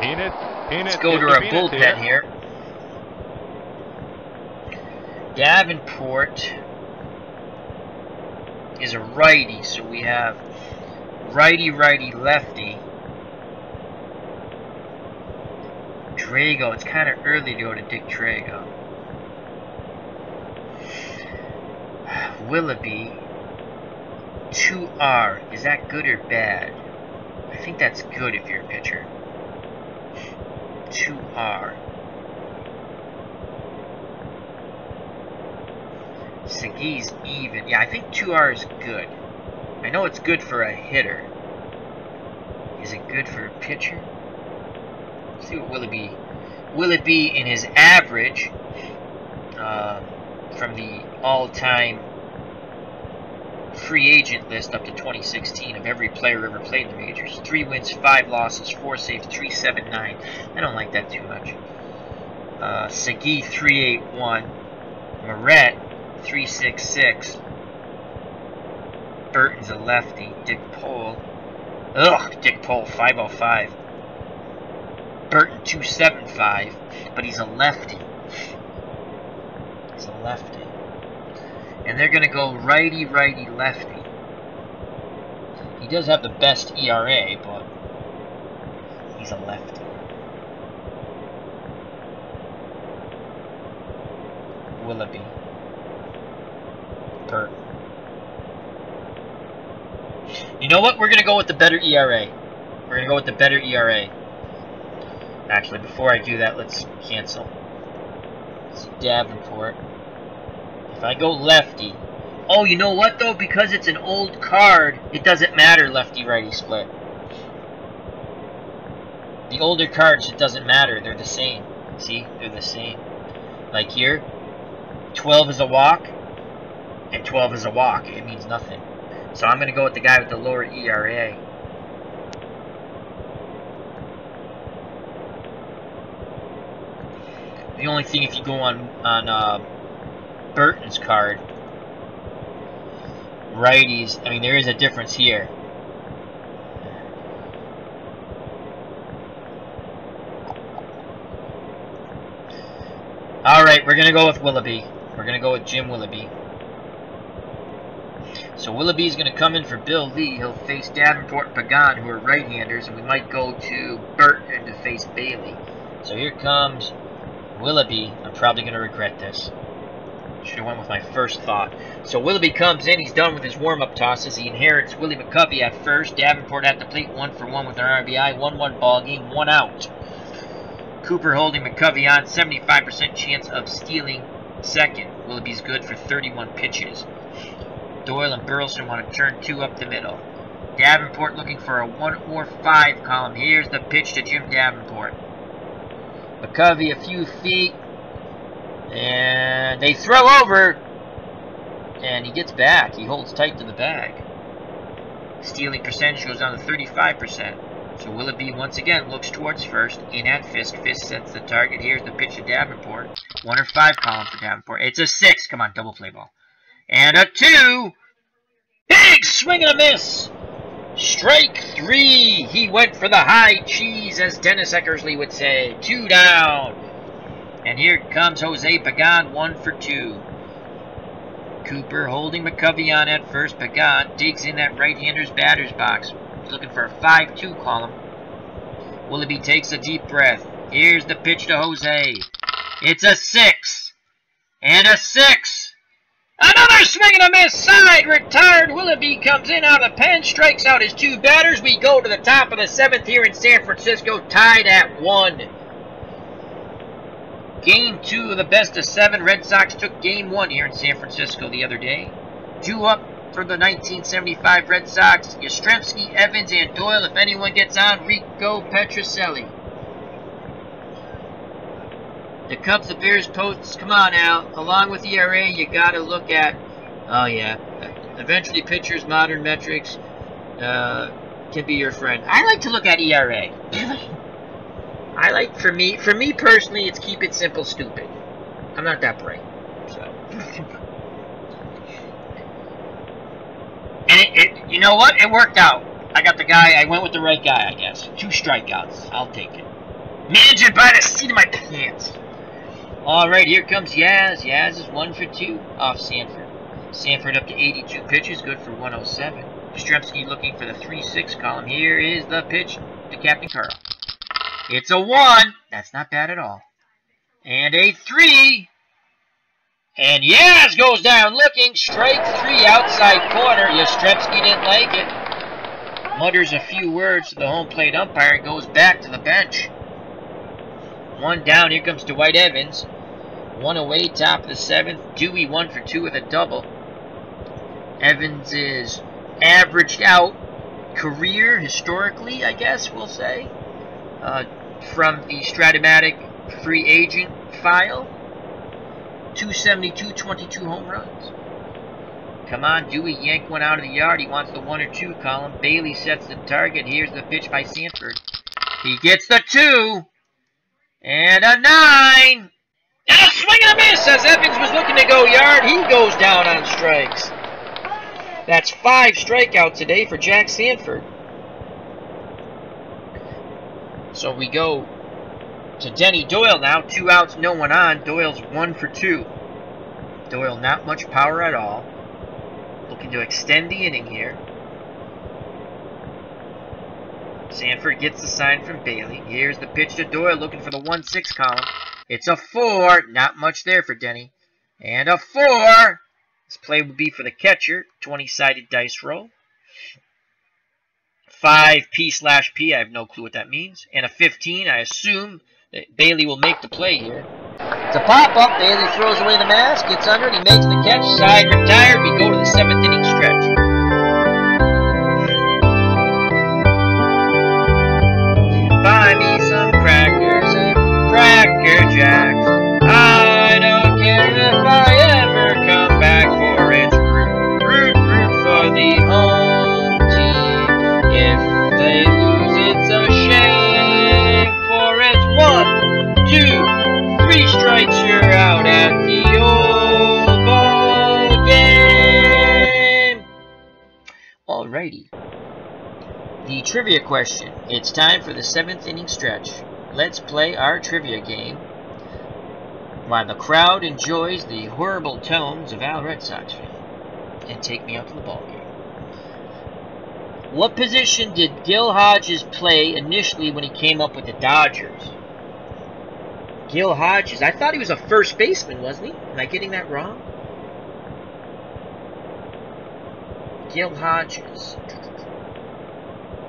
Let's go to our bullpen here. Davenport is a righty, so we have righty, righty, lefty. Drago, it's kind of early to go to Dick Drago. Willoughby, 2R. Is that good or bad? I think that's good if you're a pitcher. 2R. Segui's even. Yeah, I think 2R is good. I know it's good for a hitter. Is it good for a pitcher? Let's see what Willoughby in his average from the all-time free agent list up to 2016 of every player ever played in the majors. 3 wins, 5 losses, 4 saves, 3.79. I don't like that too much. Segui 3.81. Moret 3.66. Burton's a lefty. Dick Pole. Ugh, Dick Pole 5.05. Burton 2.75, but he's a lefty. He's a lefty. And they're going to go righty, righty, lefty. He does have the best ERA, but he's a lefty. Willoughby. Burton. You know what? We're going to go with the better ERA. We're going to go with the better ERA. Actually, before I do that, let's cancel. Let's see, Davenport. If I go lefty... Oh, you know what, though? Because it's an old card, it doesn't matter lefty-righty split. The older cards, it doesn't matter. They're the same. See? They're the same. Like here, 12 is a walk, and 12 is a walk. It means nothing. So I'm going to go with the guy with the lower ERA. The only thing, if you go on Burton's card, righties, I mean, there is a difference here. Alright, we're going to go with Willoughby. We're going to go with Jim Willoughby. So Willoughby's going to come in for Bill Lee. He'll face Davenport and Pagan, who are right-handers, and we might go to Burton to face Bailey. So here comes Willoughby. I'm probably going to regret this. Should have went with my first thought. So Willoughby comes in. He's done with his warm-up tosses. He inherits Willie McCovey at first. Davenport at the plate, 1-for-1 with an RBI. 1-1 ball game, 1 out. Cooper holding McCovey on. 75% chance of stealing second. Willoughby's good for 31 pitches. Doyle and Burleson want to turn 2 up the middle. Davenport looking for a 1 or 5 column. Here's the pitch to Jim Davenport. McCovey a few feet. And they throw over. And he gets back. He holds tight to the bag. Stealing percentage goes down to 35%. So Willoughby once again looks towards first. In at Fisk. Fisk sets the target. Here's the pitch to Davenport. 1 or 5 column for Davenport. It's a 6. Come on, double play ball. And a 2. Big swing and a miss. Strike 3. He went for the high cheese, as Dennis Eckersley would say. 2 down. And here comes Jose Pagan, 1 for 2. Cooper holding McCovey on at first. Pagan digs in that right-hander's batter's box. He's looking for a 5-2 column. Willoughby takes a deep breath. Here's the pitch to Jose. It's a 6. And a 6. Another swing and a miss. Side retired. Willoughby comes in out of the pen. Strikes out his 2 batters. We go to the top of the 7th here in San Francisco. Tied at 1. Game 2 of the best of 7. Red Sox took Game 1 here in San Francisco the other day. 2 up for the 1975 Red Sox. Yastrzemski, Evans, and Doyle. If anyone gets on, Rico Petrocelli. The Cubs, the Bears, posts. Come on now. Along with ERA, you got to look at... Oh, yeah. Eventually, pitchers, modern metrics can be your friend. I like to look at ERA. I like, for me personally, it's keep it simple, stupid. I'm not that bright, so. And you know what? It worked out. I got the guy, I went with the right guy, I guess. 2 strikeouts. I'll take it. Manage it by the seat of my pants. Alright, here comes Yaz. Yaz is 1 for 2 off Sanford. Sanford up to 82 pitches, good for 107. Yastrzemski looking for the 3-6 column. Here is the pitch to Captain Carl. It's a 1. That's not bad at all. And a 3. And Yaz goes down looking. Strike 3 outside corner. Yastrzemski didn't like it. Mutters a few words to the home plate umpire and goes back to the bench. 1 down. Here comes Dwight Evans. 1 away, top of the 7th. Dewey 1 for 2 with a double. Evans is averaged out career, historically, I guess we'll say. From the Strat-O-Matic free agent file. 272, 22 home runs. Come on, Dewey, yank one out of the yard. He wants the 1 or 2 column. Bailey sets the target. Here's the pitch by Sanford. He gets the 2. And a 9. And a swing and a miss as Evans was looking to go yard. He goes down on strikes. That's 5 strikeouts today for Jack Sanford. So we go to Denny Doyle now. 2 outs, no one on. Doyle's 1 for 2. Doyle not much power at all. Looking to extend the inning here. Sanford gets the sign from Bailey. Here's the pitch to Doyle looking for the 1-6 column. It's a 4. Not much there for Denny. And a 4. This play will be for the catcher. 20-sided dice roll. 5 P/P. I have no clue what that means. And a 15. I assume that Bailey will make the play here. It's a pop-up. Bailey throws away the mask. Gets under it. He makes the catch. Side retired. We go to the 7th inning stretch. Buy me some crackers and Cracker Jacks. I don't care if I ever come back for it. Root for the home team. If they lose, it's a shame. For it's 1, 2, 3 strikes, you're out at the old ball game. Alrighty. The trivia question. It's time for the 7th inning stretch. Let's play our trivia game while the crowd enjoys the horrible tones of Al Red Sox fan. And take me out to the ball game. What position did Gil Hodges play initially when he came up with the Dodgers? Gil Hodges. I thought he was a first baseman, wasn't he? Am I getting that wrong? Gil Hodges.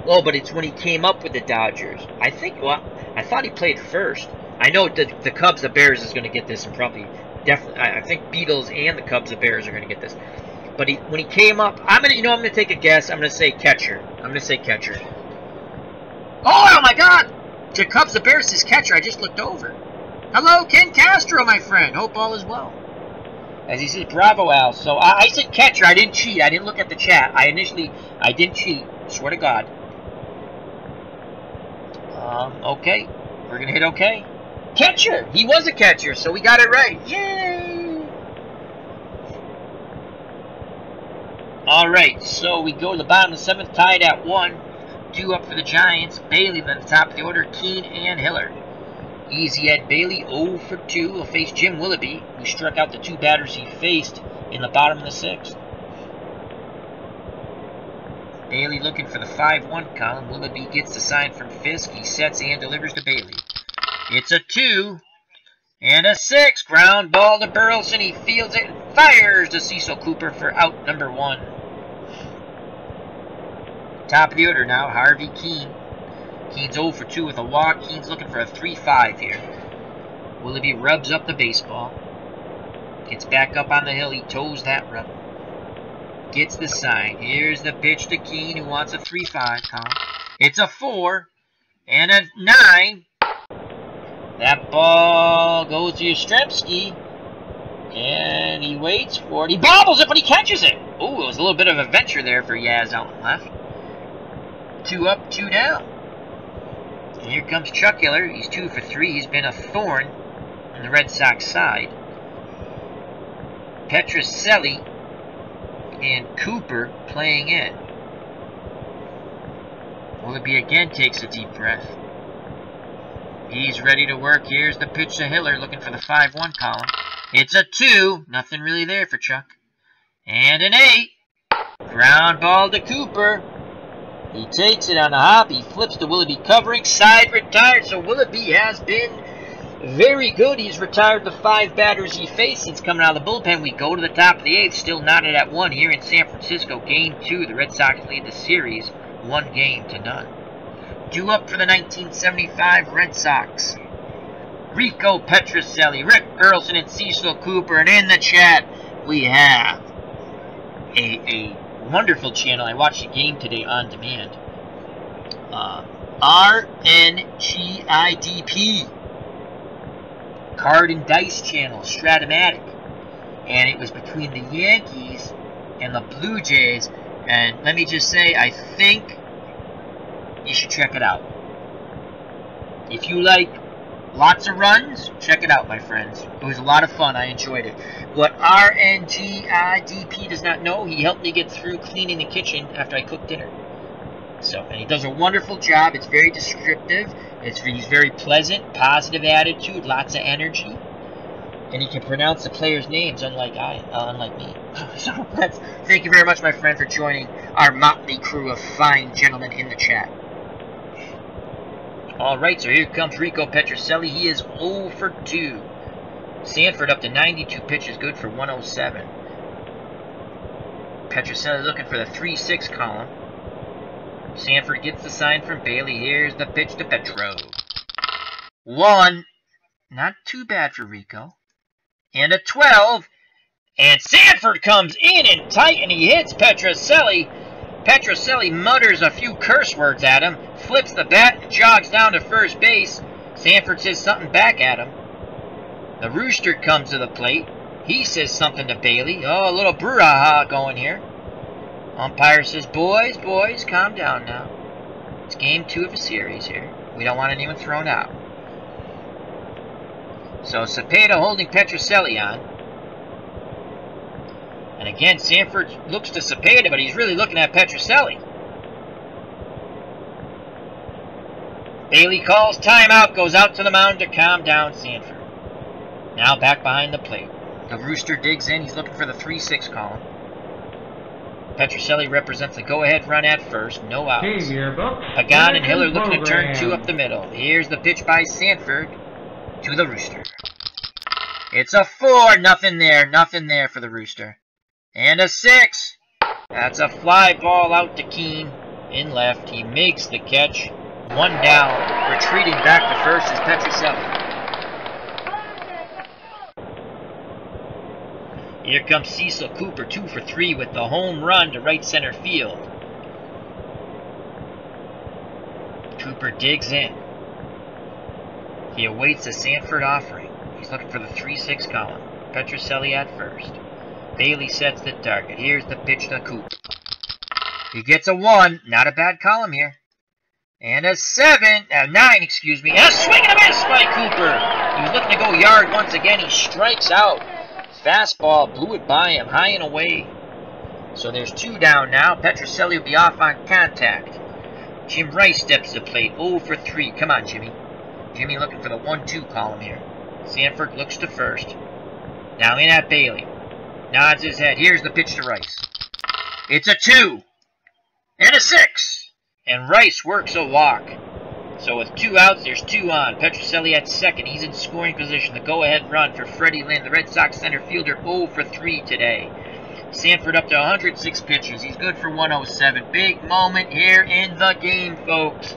Oh, but it's when he came up with the Dodgers. I think, well, I thought he played first. I know the Cubs, the Bears is going to get this, and probably, definitely, I think Beatles and the Cubs, the Bears are going to get this. But when he came up, I'm going to take a guess. I'm going to say catcher. I'm going to say catcher. Oh my God! The Cubs, the Bears is catcher. I just looked over. Hello, Ken Castro, my friend. Hope all is well. As he says, bravo, Al. So I said catcher. I didn't cheat. I didn't look at the chat. I didn't cheat. Swear to God. Okay. We're going to hit okay. Catcher. He was a catcher, so we got it right. Yay! All right, so we go to the bottom of the 7th, tied at 1. Due up for the Giants. Bailey at the top of the order. Keane and Hillard. Easy Ed Bailey, 0 for 2, will face Jim Willoughby, who struck out the 2 batters he faced in the bottom of the 6th. Bailey looking for the 5-1 column. Willoughby gets the sign from Fisk. He sets and delivers to Bailey. It's a 2 and a 6. Ground ball to Burleson. He fields it and fires to Cecil Cooper for out number 1. Top of the order now, Harvey Keane. Keane's 0 for 2 with a walk. Keane's looking for a 3-5 here. Willoughby rubs up the baseball. Gets back up on the hill. He toes that rub. Gets the sign. Here's the pitch to Keane, who wants a 3-5 column. It's a 4 and a 9. That ball goes to Yastrzemski. And he waits for it. He bobbles it, but he catches it. Ooh, it was a little bit of a venture there for Yaz out and left. 2 up, 2 down. And here comes Chuck Hiller. He's 2 for 3. He's been a thorn on the Red Sox side. Petrocelli and Cooper playing in. Willoughby again takes a deep breath. He's ready to work. Here's the pitch to Hiller, looking for the 5-1 column. It's a 2. Nothing really there for Chuck. And an 8. Ground ball to Cooper. He takes it on a hop. He flips to Willoughby covering. Side retired. So Willoughby has been very good. He's retired the 5 batters he faced since coming out of the bullpen. We go to the top of the 8th. Still knotted at 1 here in San Francisco. Game 2. The Red Sox lead the series 1-0. Due up for the 1975 Red Sox. Rico Petrocelli, Rick Burleson, and Cecil Cooper. And in the chat, we have a wonderful channel. I watched the game today on demand. RNGIDP. Card and Dice channel, Strat-O-Matic. And it was between the Yankees and the Blue Jays. And let me just say, I think you should check it out. If you like lots of runs, check it out, my friends. It was a lot of fun. I enjoyed it. What RNGIDP does not know, he helped me get through cleaning the kitchen after I cooked dinner. And he does a wonderful job. It's very descriptive. He's very pleasant, positive attitude, lots of energy. And he can pronounce the players' names, unlike me. So thank you very much, my friend, for joining our motley crew of fine gentlemen in the chat. Alright, so here comes Rico Petrocelli. He is 0 for 2. Sanford up to 92 pitches, good for 107. Petrocelli looking for the 3-6 column. Sanford gets the sign from Bailey. Here's the pitch to Petro. 1. Not too bad for Rico. And a 12. And Sanford comes in and tight, and he hits Petrocelli. Petrocelli mutters a few curse words at him, flips the bat, and jogs down to first base. Sanford says something back at him. The Rooster comes to the plate. He says something to Bailey. Oh, a little brouhaha going here. Umpire says, boys, calm down now. It's game 2 of a series here. We don't want anyone thrown out. So Cepeda holding Petrocelli on. And again, Sanford looks to Cepeda, but he's really looking at Petrocelli. Bailey calls timeout, goes out to the mound to calm down Sanford. Now back behind the plate. The Rooster digs in. He's looking for the 3-6 column. Petrocelli represents the go-ahead run at first. No outs. Pagan and Hiller looking to turn 2 up the middle. Here's the pitch by Sanford. to the Rooster. It's a 4. Nothing there for the Rooster. And a 6. That's a fly ball out to Keene in left. He makes the catch. 1 down. Retreating back to first is Petroselli. Here comes Cecil Cooper, 2 for 3 with the home run to right center field. Cooper digs in. He awaits a Sanford offering. He's looking for the 3-6 column. Petroselli at first. Bailey sets the target. Here's the pitch to Cooper. He gets a 1. Not a bad column here. And a 9, excuse me. And a swing and a miss by Cooper. He was looking to go yard once again. He strikes out. Fastball blew it by him, high and away. So there's 2 down now. Petroselli will be off on contact. Jim Rice steps to the plate, 0 for 3. Come on, Jimmy. Jimmy looking for the 1-2 column here. Sanford looks to first. Now in at Bailey. Nods his head. Here's the pitch to Rice. It's a 2. And a 6. And Rice works a walk. So with 2 outs, there's 2 on. Petroselli at second. He's in scoring position. The go-ahead run for Freddie Lynn, the Red Sox center fielder, 0 for 3 today. Sanford up to 106 pitches. He's good for 107. Big moment here in the game, folks.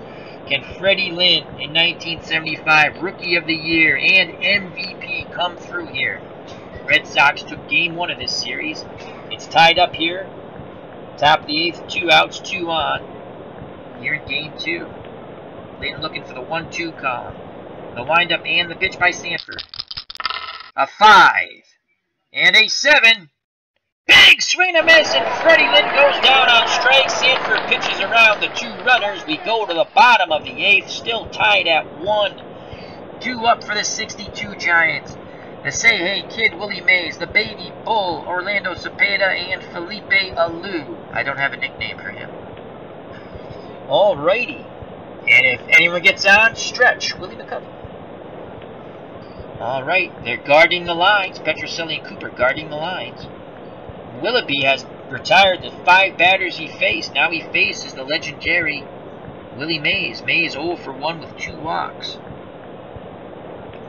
Can Freddie Lynn in 1975, Rookie of the Year and MVP, come through here? Red Sox took game 1 of this series. It's tied up here. Top of the 8th, 2 outs, 2 on. Here in game 2. Lynn looking for the 1-2 column. The windup and the pitch by Sanford. A 5. And a 7. Big swing and a miss, and Freddie Lynn goes down on strike. Sanford pitches around the 2 runners. We go to the bottom of the 8th, still tied at 1. 2 up for the 62 Giants. The Say Hey Kid, Willie Mays, the Baby Bull, Orlando Cepeda, and Felipe Alou. I don't have a nickname for him. Alrighty. And if anyone gets on, stretch. Willie McCovey. Alright, they're guarding the lines. Petroselli and Cooper guarding the lines. Willoughby has retired the 5 batters he faced. Now he faces the legendary Willie Mays. Mays 0 for 1 with 2 walks.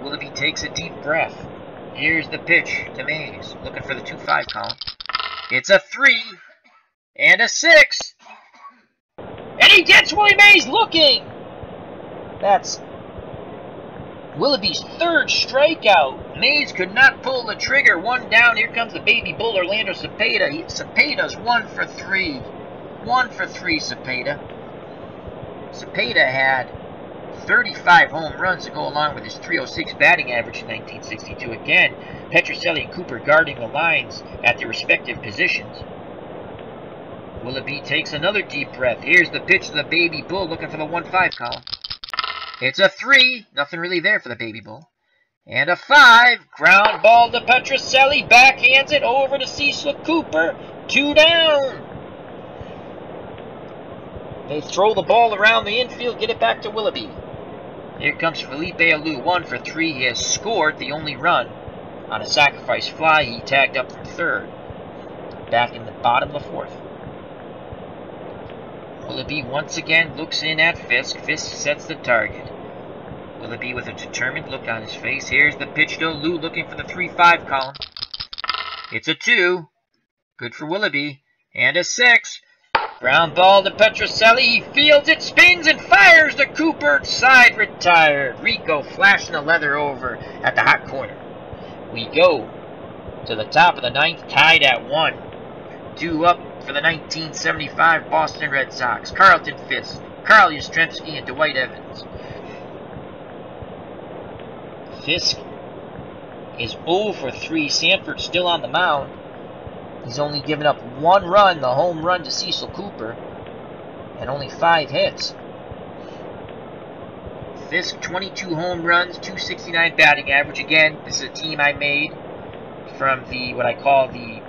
Willoughby takes a deep breath. Here's the pitch to Mays. Looking for the 2-5 column. It's a 3. And a 6. And he gets Willie Mays looking! That's Willoughby's 3rd strikeout. Mays could not pull the trigger. 1 down. Here comes the Baby Bull, Orlando Cepeda. Cepeda's 1 for 3. 1 for 3, Cepeda. Cepeda had 35 home runs to go along with his .306 batting average in 1962. Again, Petroselli and Cooper guarding the lines at their respective positions. Willoughby takes another deep breath. Here's the pitch to the Baby Bull, looking for the 1-5 column. It's a 3. Nothing really there for the Baby Bull. And a 5. Ground ball to Petroselli. Backhands it over to Cecil Cooper. 2 down. They throw the ball around the infield. Get it back to Willoughby. Here comes Felipe Alou. 1 for 3. He has scored the only run on a sacrifice fly. He tagged up from 3rd. Back in the bottom of the 4th. Willoughby once again looks in at Fisk. Fisk sets the target. Willoughby with a determined look on his face. Here's the pitch to Alou, looking for the 3-5 column. It's a 2. Good for Willoughby. And a 6. Ground ball to Petroselli. He fields it, spins, and fires to Cooper. Side retired. Rico flashing the leather over at the hot corner. We go to the top of the 9th, tied at 1. 2 up for the 1975 Boston Red Sox. Carlton Fisk, Carl Yastrzemski, and Dwight Evans. Fisk is 0 for 3. Sanford still on the mound. He's only given up 1 run, the home run to Cecil Cooper, and only 5 hits. Fisk, 22 home runs, .269 batting average. Again, this is a team I made from the, what I call the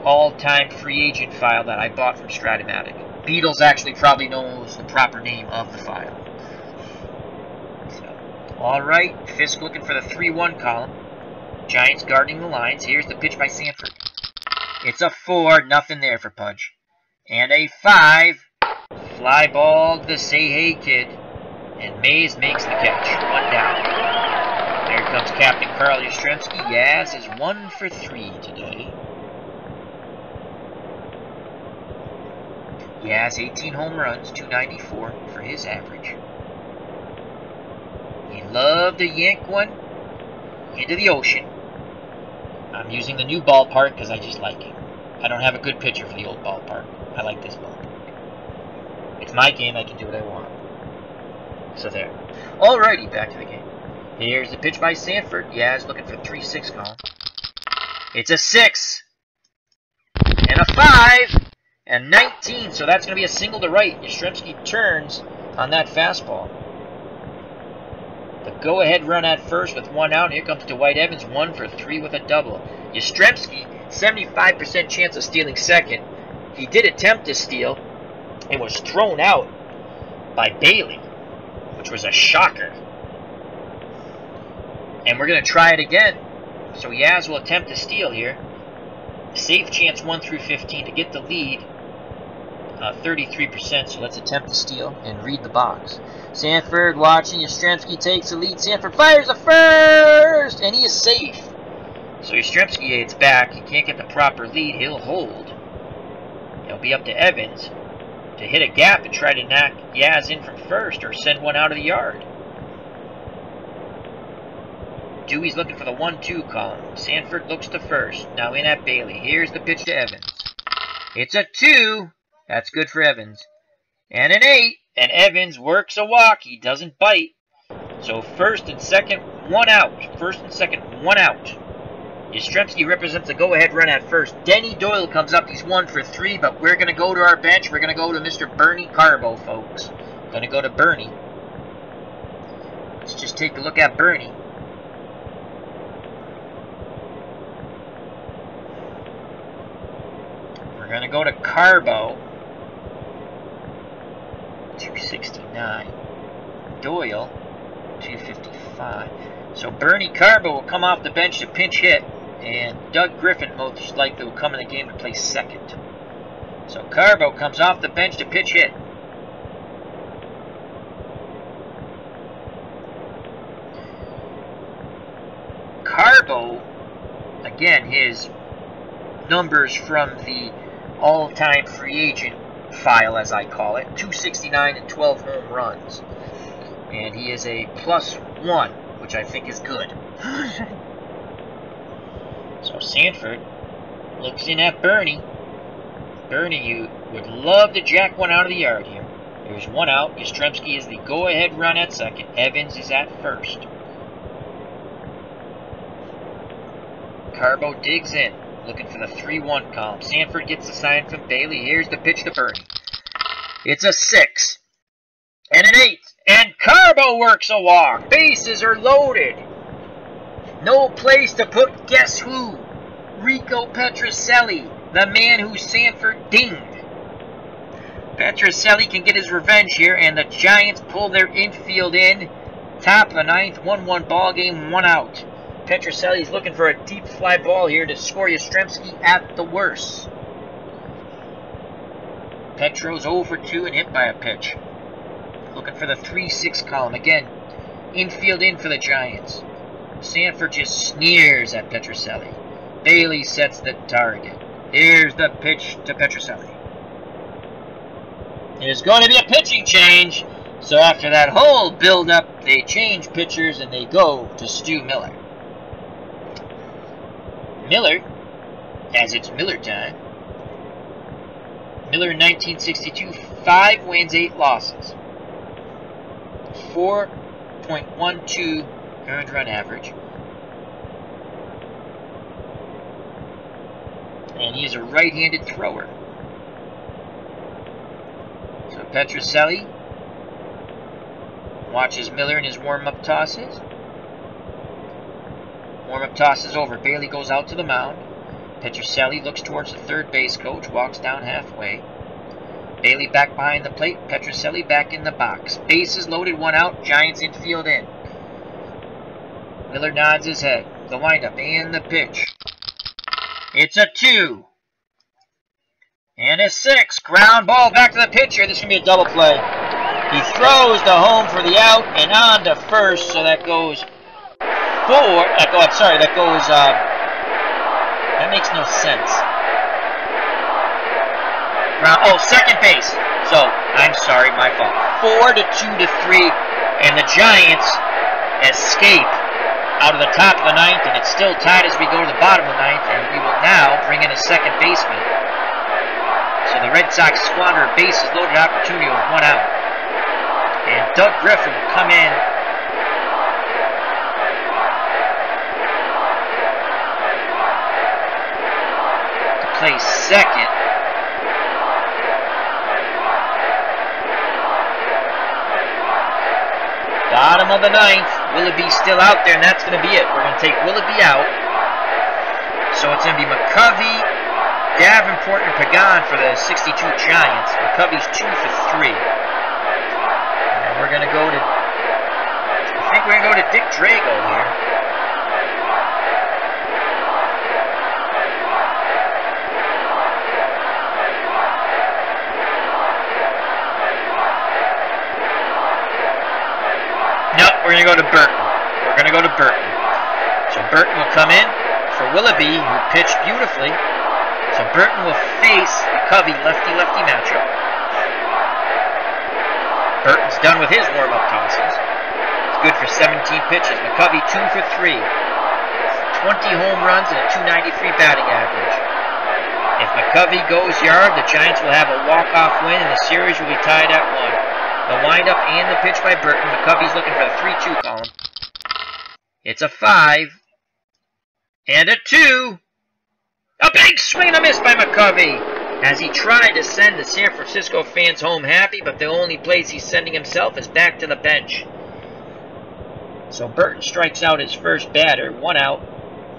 all-time free agent file that I bought from Strat-O-Matic. Beatles actually probably knows the proper name of the file. So, alright, Fisk looking for the 3-1 column. Giants guarding the lines. Here's the pitch by Sanford. It's a 4, nothing there for Pudge. And a 5, fly ball to Say Hey Kid. And Mays makes the catch. 1 down. Here comes Captain Carl Yastrzemski. Yaz is 1 for 3 today. Yaz, 18 home runs, 294 for his average. He loved to yank one into the ocean. I'm using the new ballpark because I just like it. I don't have a good pitcher for the old ballpark. I like this ballpark. It's my game. I can do what I want. So there. Alrighty, back to the game. Here's the pitch by Sanford. Yaz looking for 3-6 column. It's a 6. And a 5. And 19. So that's going to be a single to right. Yastrzemski turns on that fastball. The go-ahead run at first with 1 out. Here comes Dwight Evans, 1 for 3 with a double. Yastrzemski, 75% chance of stealing second. He did attempt to steal and was thrown out by Bailey, which was a shocker. And we're going to try it again. So Yaz will attempt to steal here. Safe chance 1 through 15 to get the lead. 33%, so let's attempt to steal and read the box. Sanford watching. Yastrzemski takes the lead. Sanford fires the first, and he is safe. So Yastrzemski aids back. He can't get the proper lead. He'll hold. It'll be up to Evans to hit a gap and try to knock Yaz in from first or send one out of the yard. Dewey's looking for the 1-2 column. Sanford looks to first. Now in at Bailey. Here's the pitch to Evans. It's a 2. That's good for Evans. And an 8. And Evans works a walk. He doesn't bite. So first and second, 1 out. First and second, 1 out. Yastrzemski represents a go-ahead run at first. Denny Doyle comes up. He's 1 for 3, but we're going to go to our bench. We're going to go to Mr. Bernie Carbo, folks. Going to go to Bernie. Let's just take a look at Bernie. We're going to go to Carbo. 269. Doyle, 255. So Bernie Carbo will come off the bench to pinch hit, and Doug Griffin most likely will come in the game to play second. So Carbo comes off the bench to pitch hit. Carbo, again, his numbers from the all-time free agent file, as I call it, 269 and 12 home runs. And he is a +1, which I think is good. So Sanford looks in at Bernie. Bernie, you would love to jack one out of the yard here. There's 1 out. Yastrzemski is the go-ahead run at second. Evans is at first. Carbo digs in, looking for the 3-1 column. Sanford gets the sign from Bailey. Here's the pitch to Bernie. It's a 6. And an 8. And Carbo works a walk. Bases are loaded. No place to put guess who? Rico Petrocelli, the man who Sanford dinged. Petrocelli can get his revenge here, and the Giants pull their infield in. Top of the 9th, 1-1 ball game, 1 out. Petrocelli is looking for a deep fly ball here to score Yastrzemski at the worst. Petro's 0 for 2 and hit by a pitch. Looking for the 3-6 column. Again, infield in for the Giants. Sanford just sneers at Petrocelli. Bailey sets the target. Here's the pitch to Petrocelli. There's going to be a pitching change. So after that whole build-up, they change pitchers and they go to Stu Miller. Miller, as it's Miller time. Miller in 1962, 5 wins, 8 losses. 4.12 earned run average. And he is a right-handed thrower. So Petrocelli watches Miller in his warm-up tosses. Warm-up toss is over. Bailey goes out to the mound. Petrocelli looks towards the third base coach, walks down halfway. Bailey back behind the plate. Petrocelli back in the box. Bases loaded, 1 out. Giants infield in. Miller nods his head. The windup and the pitch. It's a 2. And a 6. Ground ball back to the pitcher. This is going to be a double play. He throws the home for the out and on to first, so that goes 4. I'm sorry, that goes, that makes no sense. Second base. So, I'm sorry, my fault. 4 to 2 to 3, and the Giants escape out of the top of the 9th, and it's still tied as we go to the bottom of the 9th, and we will now bring in a second baseman. So the Red Sox squander a bases loaded opportunity with 1 out. And Doug Griffin will come in to play second. Bottom of the 9th, Willoughby still out there, and that's going to be it. We're going to take Willoughby out. So it's going to be McCovey, Davenport, and Pagan for the 62 Giants. McCovey's 2 for 3. And we're going to go to, I think we're going to go to Dick Drago here. We're going to go to Burton. We're going to go to Burton. So Burton will come in for Willoughby, who pitched beautifully. So Burton will face McCovey, lefty-lefty matchup. Burton's done with his warm-up tosses. It's good for 17 pitches. McCovey 2 for 3. 20 home runs and a .293 batting average. If McCovey goes yard, the Giants will have a walk-off win, and the series will be tied at 1. The windup and the pitch by Burton. McCovey's looking for the 3-2 column. It's a 5. And a 2. A big swing and a miss by McCovey, as he tried to send the San Francisco fans home happy, but the only place he's sending himself is back to the bench. So Burton strikes out his first batter. 1 out.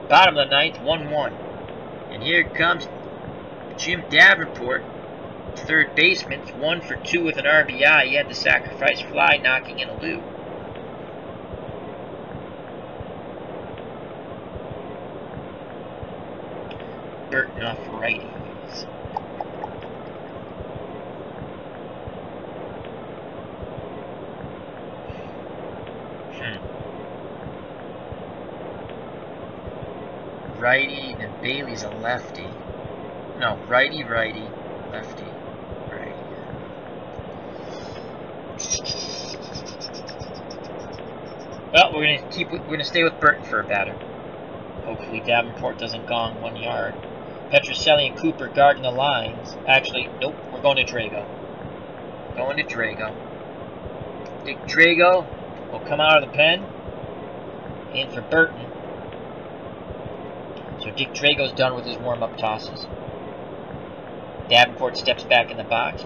Bottom of the 9th, 1-1. And here comes Jim Davenport, third baseman, 1 for 2 with an RBI. He had the sacrifice fly, knocking in a loop. Burton off righties. Righty, then Bailey's a lefty. No, righty, lefty. Well, we're gonna stay with Burton for a batter. Hopefully Davenport doesn't gong 1 yard. Petrocelli and Cooper guarding the lines. Actually, nope, we're going to Drago. Going to Drago. Dick Drago will come out of the pen. In for Burton. So Dick Drago's done with his warm-up tosses. Davenport steps back in the box.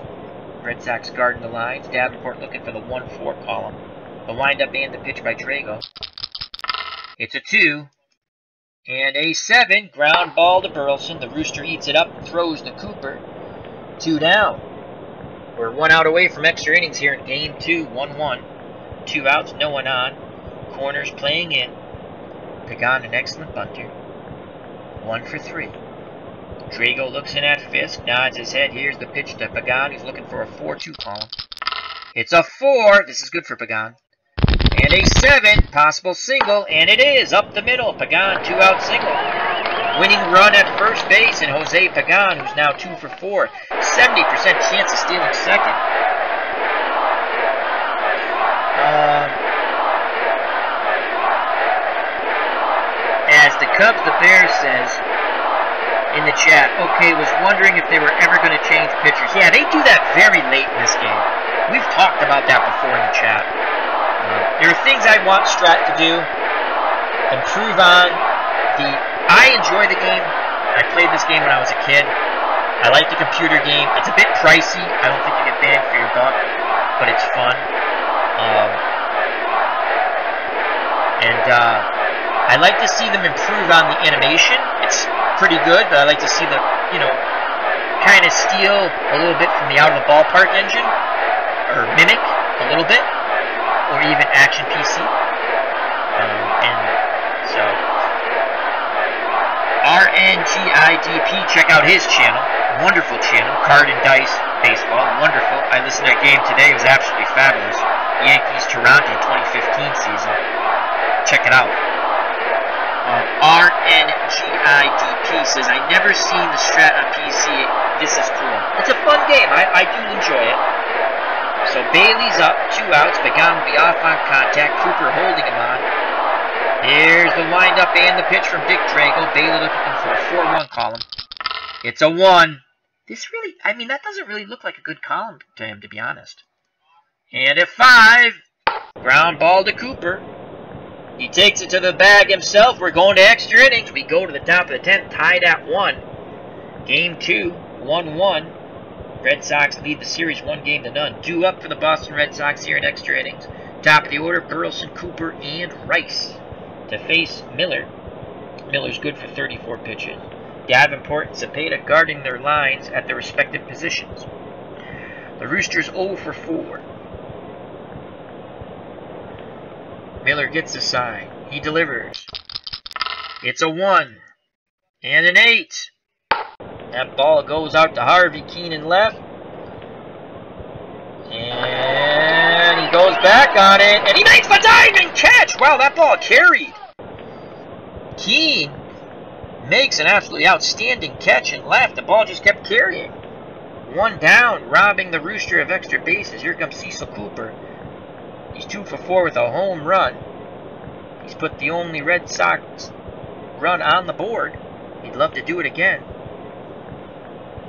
Red Sox guarding the lines. Davenport looking for the 1-4 column. The windup and the pitch by Drago. It's a 2. And a 7. Ground ball to Burleson. The Rooster eats it up and throws to Cooper. 2 down. We're 1 out away from extra innings here in Game 2. 1-1. 2 outs, no one on. Corners playing in. Pagan, an excellent bunter. 1 for 3. Drago looks in at Fisk, nods his head. Here's the pitch to Pagan, who's looking for a 4-2 column. It's a 4. This is good for Pagan. And a 7. Possible single, and it is up the middle. Pagan, 2-out single. Winning run at first base, and Jose Pagan, who's now 2 for 4. 70% chance of stealing second. As the Cubs, the Bears says in the chat, okay, was wondering if they were ever going to change pitchers. Yeah, they do that very late in this game. We've talked about that before in the chat. There are things I want Strat to do. Improve on I enjoy the game. I played this game when I was a kid. I like the computer game. It's a bit pricey. I don't think you get banned for your buck, but it's fun. I like to see them improve on the animation. It's pretty good, but I like to see them, kind of steal a little bit from the out of the ballpark engine, or mimic a little bit, or even Action PC. RNGIDP, check out his channel. Wonderful channel. Card and Dice Baseball. Wonderful. I listened to that game today. It was absolutely fabulous. Yankees-Toronto 2015 season. Check it out. RNGIDP says, I never seen the Strat on PC. This is cool. It's a fun game. I do enjoy it. So Bailey's up, 2 outs. Began will be off on contact. Cooper holding him on. Here's the windup and the pitch from Dick Drago. Bailey looking for a 4-1 column. It's a 1. This really, I mean, that doesn't really look like a good column to him, to be honest. And at 5, ground ball to Cooper. He takes it to the bag himself. We're going to extra innings. We go to the top of the 10th, tied at 1. Game 2, 1-1. Red Sox lead the series 1-0. Due up for the Boston Red Sox here in extra innings. Top of the order, Burleson, Cooper, and Rice to face Miller. Miller's good for 34 pitches. Davenport and Cepeda guarding their lines at their respective positions. The Roosters 0 for 4. Miller gets a sign. He delivers. It's a 1. And an 8. That ball goes out to Harvey Keenan left. And he goes back on it. And he makes the diving catch. Wow, that ball carried. Keene makes an absolutely outstanding catch and left. The ball just kept carrying. 1 down, robbing the Rooster of extra bases. Here comes Cecil Cooper. He's 2 for 4 with a home run. He's put the only Red Sox run on the board. He'd love to do it again.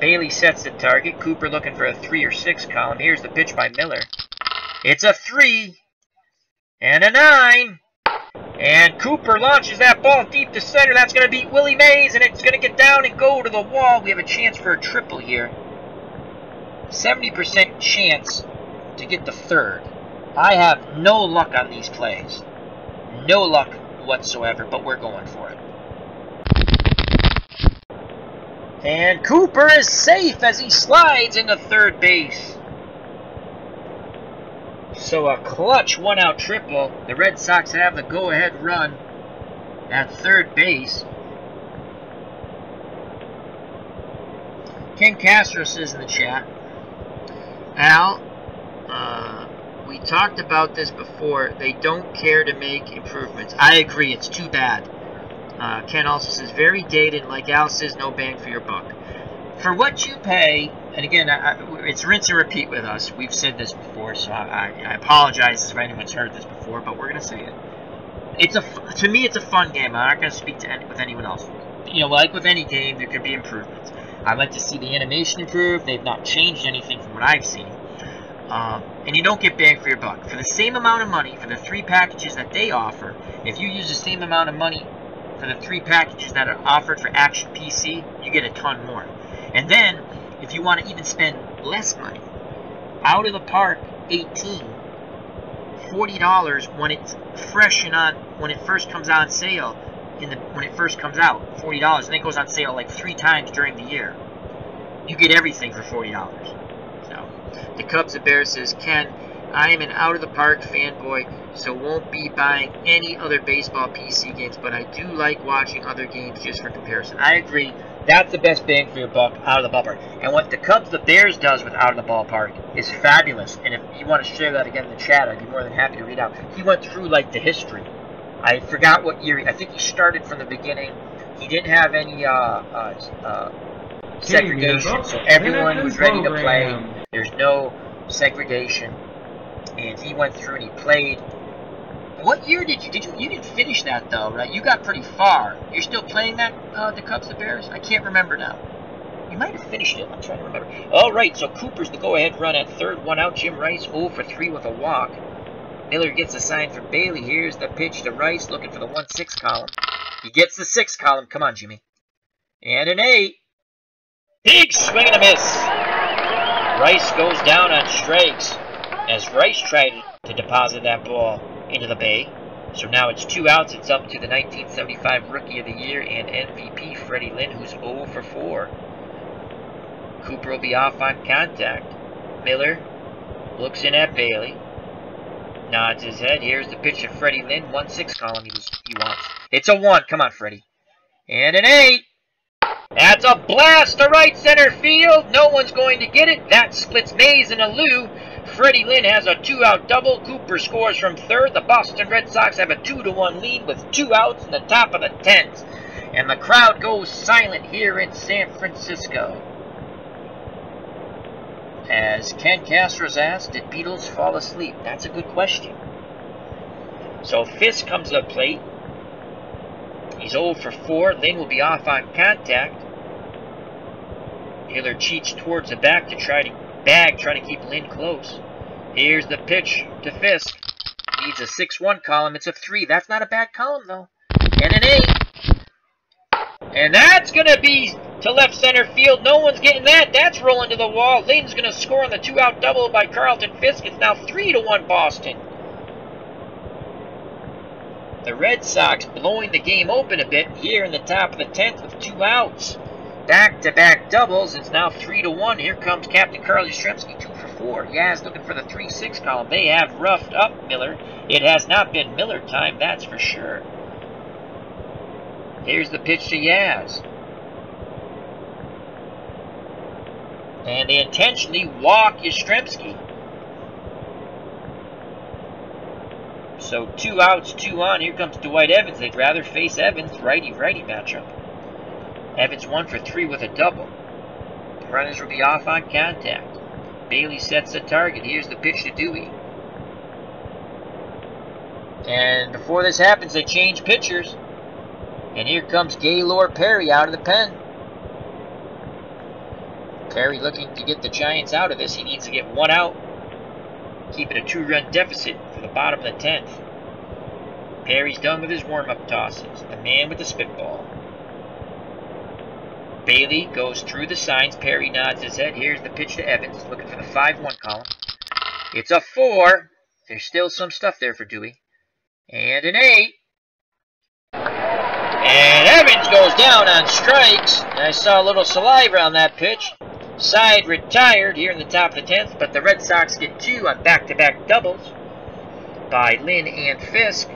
Bailey sets the target. Cooper looking for a 3 or 6 column. Here's the pitch by Miller. It's a 3 and a 9. And Cooper launches that ball deep to center. That's going to beat Willie Mays, and it's going to get down and go to the wall. We have a chance for a triple here. 70% chance to get the 3rd. I have no luck on these plays. No luck whatsoever, but we're going for it. And Cooper is safe as he slides into 3rd base. So a clutch 1-out triple. The Red Sox have the go-ahead run at 3rd base. Ken Castro says in the chat, Al, we talked about this before. They don't care to make improvements. I agree. It's too bad. Ken also says, very dated. Like Al says, no bang for your buck. For what you pay, and again, it's rinse and repeat with us. We've said this before, so I apologize if anyone's heard this before, but we're going to say it. To me, it's a fun game. I'm not going to speak with anyone else. You know, like with any game, there could be improvements. I'd like to see the animation improve. They've not changed anything from what I've seen. And you don't get bang for your buck. For the same amount of money, for the 3 packages that they offer, if you use the same amount of money for the 3 packages that are offered for Action PC, you get a ton more. And then, if you want to even spend less money, Out of the Park 18, $40 when it's fresh and on, when it first comes on sale, when it first comes out, $40, and then it goes on sale like 3 times during the year. You get everything for $40. So, the Cubs and Bears says, Ken, I am an Out of the Park fanboy, so won't be buying any other baseball PC games, but I do like watching other games just for comparison. I agree. That's the best bang for your buck, Out of the Ballpark. And what the Cubs, the Bears does with Out of the Ballpark is fabulous. And if you want to share that again in the chat, I'd be more than happy to read out. He went through, like, the history. I forgot what year. I think he started from the beginning. He didn't have any segregation, so everyone was ready to play. There's no segregation. And he went through and he played. What year did you didn't finish that though, right? You got pretty far. You're still playing that, the Cubs, the Bears? I can't remember now. You might have finished it. I'm trying to remember. All right, so Cooper's the go-ahead run at 3rd, 1 out. Jim Rice 0 for 3 with a walk. Miller gets a sign from Bailey. Here's the pitch to Rice, looking for the 1-6 column. He gets the 6 column. Come on, Jimmy. And an 8. Big swing and a miss. Rice goes down on strikes as Rice tried to deposit that ball into the bay. So now it's 2 outs. It's up to the 1975 Rookie of the Year and MVP Freddie Lynn, who's 0 for 4. Cooper will be off on contact. Miller looks in at Bailey. Nods his head. Here's the pitch to Freddie Lynn. 1-6 column he wants. It's a 1. Come on, Freddie. And an 8. That's a blast to right center field. No one's going to get it. That splits Mays and Alou. Freddie Lynn has a 2-out double. Cooper scores from third. The Boston Red Sox have a 2-1 lead with 2 outs in the top of the 10th. And the crowd goes silent here in San Francisco. As Ken Castro's asked, did Beatles fall asleep? That's a good question. So Fisk comes to the plate. He's 0 for 4. Lynn will be off on contact. Hiller cheats towards the back to try to keep Lynn close. Here's the pitch to Fisk. Needs a 6-1 column. It's a 3. That's not a bad column, though. And an 8. And that's going to be to left center field. No one's getting that. That's rolling to the wall. Lynn's going to score on the 2-out double by Carlton Fisk. It's now 3-1 Boston. The Red Sox blowing the game open a bit here in the top of the 10th with 2 outs. Back-to-back doubles. It's now 3-1. Here comes Captain Carly Yastrzemski, 2 for 4. Yaz looking for the 3-6 column. They have roughed up Miller. It has not been Miller time, that's for sure. Here's the pitch to Yaz. And they intentionally walk Yastrzemski. So 2 outs, 2 on. Here comes Dwight Evans. They'd rather face Evans. Righty-righty matchup. Evans 1 for 3 with a double. Runners will be off on contact. Bailey sets the target. Here's the pitch to Dewey. And before this happens, they change pitchers. And here comes Gaylord Perry out of the pen. Perry looking to get the Giants out of this. He needs to get 1 out. Keep it a 2-run deficit for the bottom of the 10th. Perry's done with his warm-up tosses. The man with the spitball. Bailey goes through the signs. Perry nods his head. Here's the pitch to Evans. Looking for the 5-1 column. It's a 4. There's still some stuff there for Dewey. And an 8. And Evans goes down on strikes. And I saw a little saliva on that pitch. Side retired here in the top of the 10th. But the Red Sox get 2 on back-to-back doubles by Lynn and Fisk.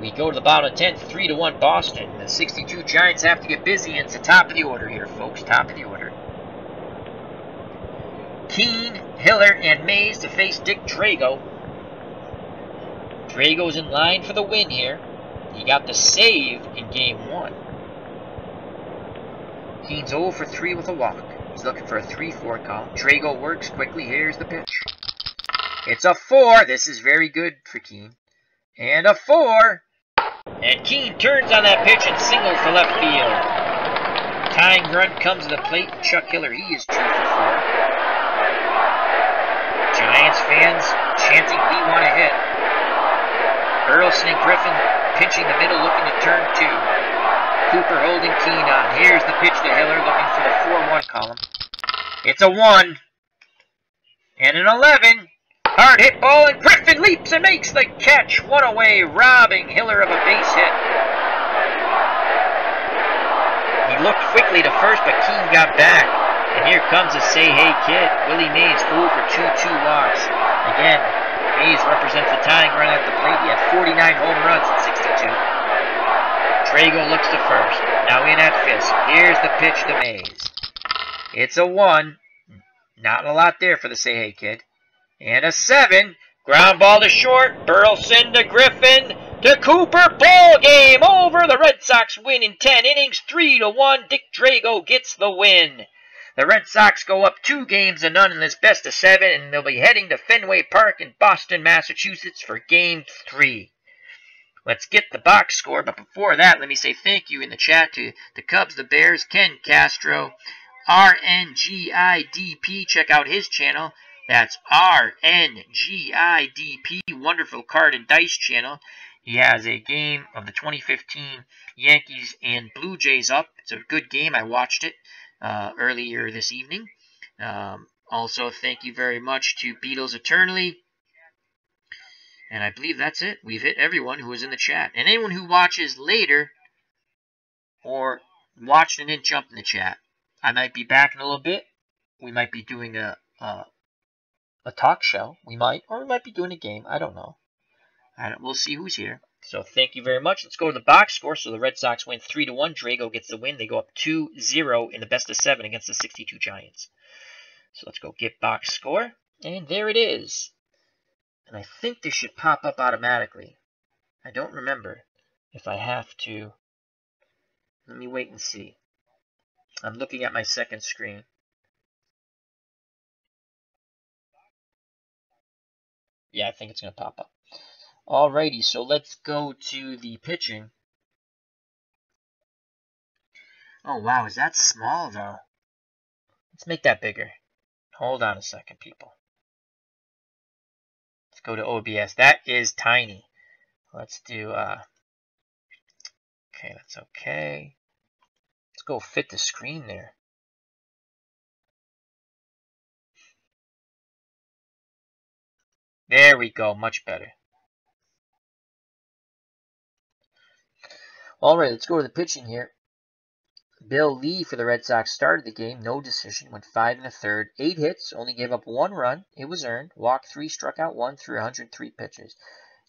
We go to the bottom of the 10th, 3-1 Boston. The 62 Giants have to get busy. It's the top of the order here, folks. Top of the order. Keene, Hiller, and Mays to face Dick Drago. Drago's in line for the win here. He got the save in Game 1. Keene's 0 for 3 with a walk. He's looking for a 3-4 column. Drago works quickly. Here's the pitch. It's a 4. This is very good for Keene. And a 4. And Keene turns on that pitch and singles to left field. Tying run comes to the plate. Chuck Hiller, he is 2 for 4. Giants fans chanting, we want to hit. Burleson and Griffin pinching the middle, looking to turn 2. Cooper holding Keene on. Here's the pitch to Hiller, looking for the 4-1 column. It's a 1. And an 11. Hard hit ball, and Griffin leaps and makes the catch. 1 away, robbing Hiller of a base hit. He looked quickly to first, but Keene got back. And here comes a say hey kid. Willie Mays 0 for 2 walks. Again, Mays represents the tying run at the plate. He had 49 home runs in 62. Drago looks to first. Now in at Fisk. Here's the pitch to Mays. It's a 1. Not a lot there for the say hey kid. And a 7. Ground ball to short. Burleson to Griffin to Cooper. Ball game over. The Red Sox win in 10 innings. 3-1. Dick Drago gets the win. The Red Sox go up 2-0 in this best of 7, and they'll be heading to Fenway Park in Boston, Massachusetts for Game 3. Let's get the box score, but before that, let me say thank you in the chat to the Cubs, the Bears, Ken Castro, RNGIDP. Check out his channel. That's RNGIDP, Wonderful Card and Dice channel. He has a game of the 2015 Yankees and Blue Jays up. It's a good game. I watched it earlier this evening. Also, thank you very much to Beatles Eternally. And I believe that's it. We've hit everyone who was in the chat. And anyone who watches later or watched and didn't jump in the chat, I might be back in a little bit. We might be doing a talk show. We might. Or we might be doing a game. I don't know. We'll see who's here. So thank you very much. Let's go to the box score. So the Red Sox win 3-1. Drago gets the win. They go up 2-0 in the best of 7 against the 62 Giants. So let's go get box score. And there it is. And I think this should pop up automatically. I don't remember if I have to. Let me wait and see. I'm looking at my second screen. Yeah, I think it's going to pop up. Alrighty, so let's go to the pitching. Oh, wow, is that small, though? Let's make that bigger. Hold on a second, people. Let's go to OBS. That is tiny. Let's do, okay, that's okay. Let's go fit the screen there. There we go, much better. Alright, let's go to the pitching here. Bill Lee for the Red Sox started the game, no decision, went 5 1/3, 8 hits, only gave up 1 run. It was earned. Walked 3, struck out 1 through 103 pitches.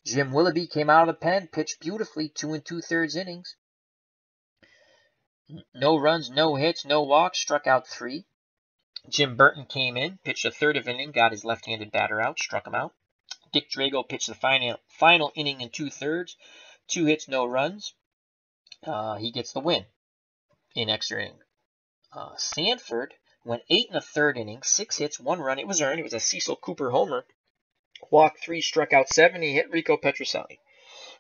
Jim Willoughby came out of the pen, pitched beautifully, 2 2/3 innings. No runs, no hits, no walks, struck out 3. Jim Burton came in, pitched a third of an inning, got his left-handed batter out, struck him out. Dick Drago pitched the final inning in 2/3, 2 hits, no runs. He gets the win in extra inning. Sanford went 8 1/3 innings, 6 hits, 1 run. It was earned. It was a Cecil Cooper homer. Walked 3, struck out 7. He hit Rico Petrocelli.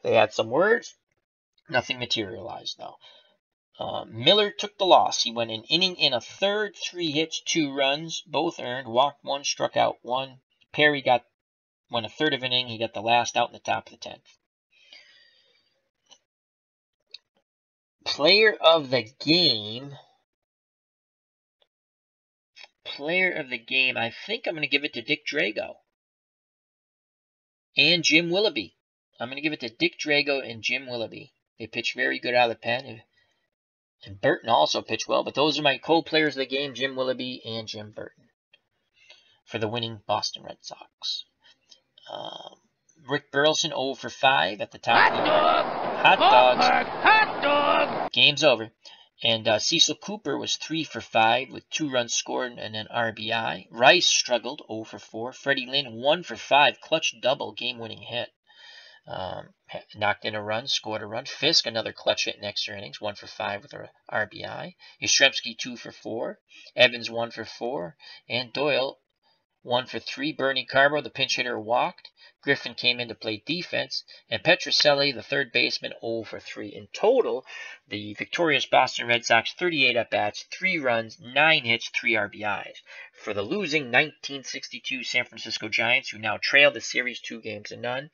They had some words. Nothing materialized, though. Miller took the loss. He went an inning and a third, 3 hits, 2 runs, both earned. Walked 1, struck out 1. Perry went a third of an inning. He got the last out in the top of the 10th. Player of the game. I think I'm going to give it to Dick Drago. And Jim Willoughby. I'm going to give it to Dick Drago and Jim Willoughby. They pitched very good out of the pen. And Burton also pitched well. But those are my co-players of the game, Jim Willoughby and Jim Burton, for the winning Boston Red Sox. Rick Burleson 0 for 5 at the top of the order. Hot dogs. Hot dog. Game's over. And Cecil Cooper was 3 for 5 with 2 runs scored and an RBI. Rice struggled 0 for 4. Freddie Lynn 1 for 5, clutch double, game-winning hit. Knocked in a run, scored a run. Fisk, another clutch hit in extra innings, 1 for 5 with an RBI. Yastrzemski 2 for 4. Evans 1 for 4. And Doyle 1 for 3. Bernie Carbo, the pinch hitter, walked. Griffin came in to play defense. And Petrocelli, the third baseman, 0 for 3. In total, the victorious Boston Red Sox, 38 at-bats, 3 runs, 9 hits, 3 RBIs. For the losing 1962 San Francisco Giants, who now trail the series 2-0.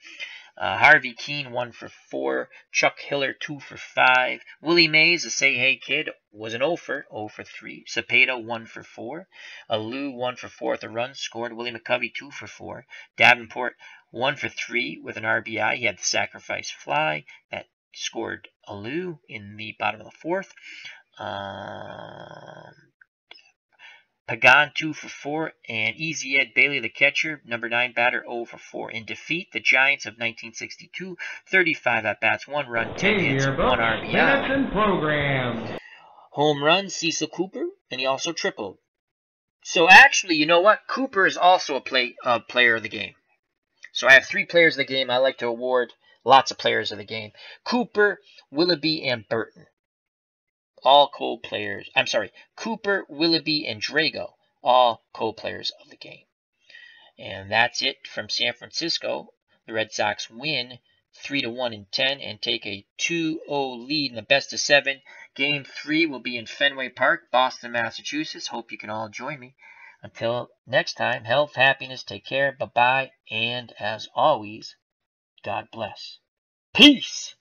Harvey Keene 1 for 4. Chuck Hiller 2 for 5. Willie Mays, the Say Hey Kid, was an 0 for 3. Cepeda 1 for 4. Alou 1 for 4 with a run scored. Willie McCovey 2 for 4. Davenport 1 for 3 with an RBI. He had the sacrifice fly that scored Alou in the bottom of the 4th. Pagan 2 for 4, and Easy Ed Bailey, the catcher, number 9 batter, 0 for 4. In defeat, the Giants of 1962, 35 at-bats, 1 run, 10 hits, 1 RBI. Home run, Cecil Cooper, and he also tripled. So actually, you know what? Cooper is also a player of the game. So I have 3 players of the game. I like to award lots of players of the game. Cooper, Willoughby, and Burton. All co-players. I'm sorry, Cooper, Willoughby, and Drago, all co-players of the game. And that's it from San Francisco. The Red Sox win 3-1 in 10 and take a 2-0 lead in the best of 7. Game 3 will be in Fenway Park, Boston, Massachusetts. Hope you can all join me. Until next time, health, happiness, take care, bye-bye, and as always, God bless. Peace!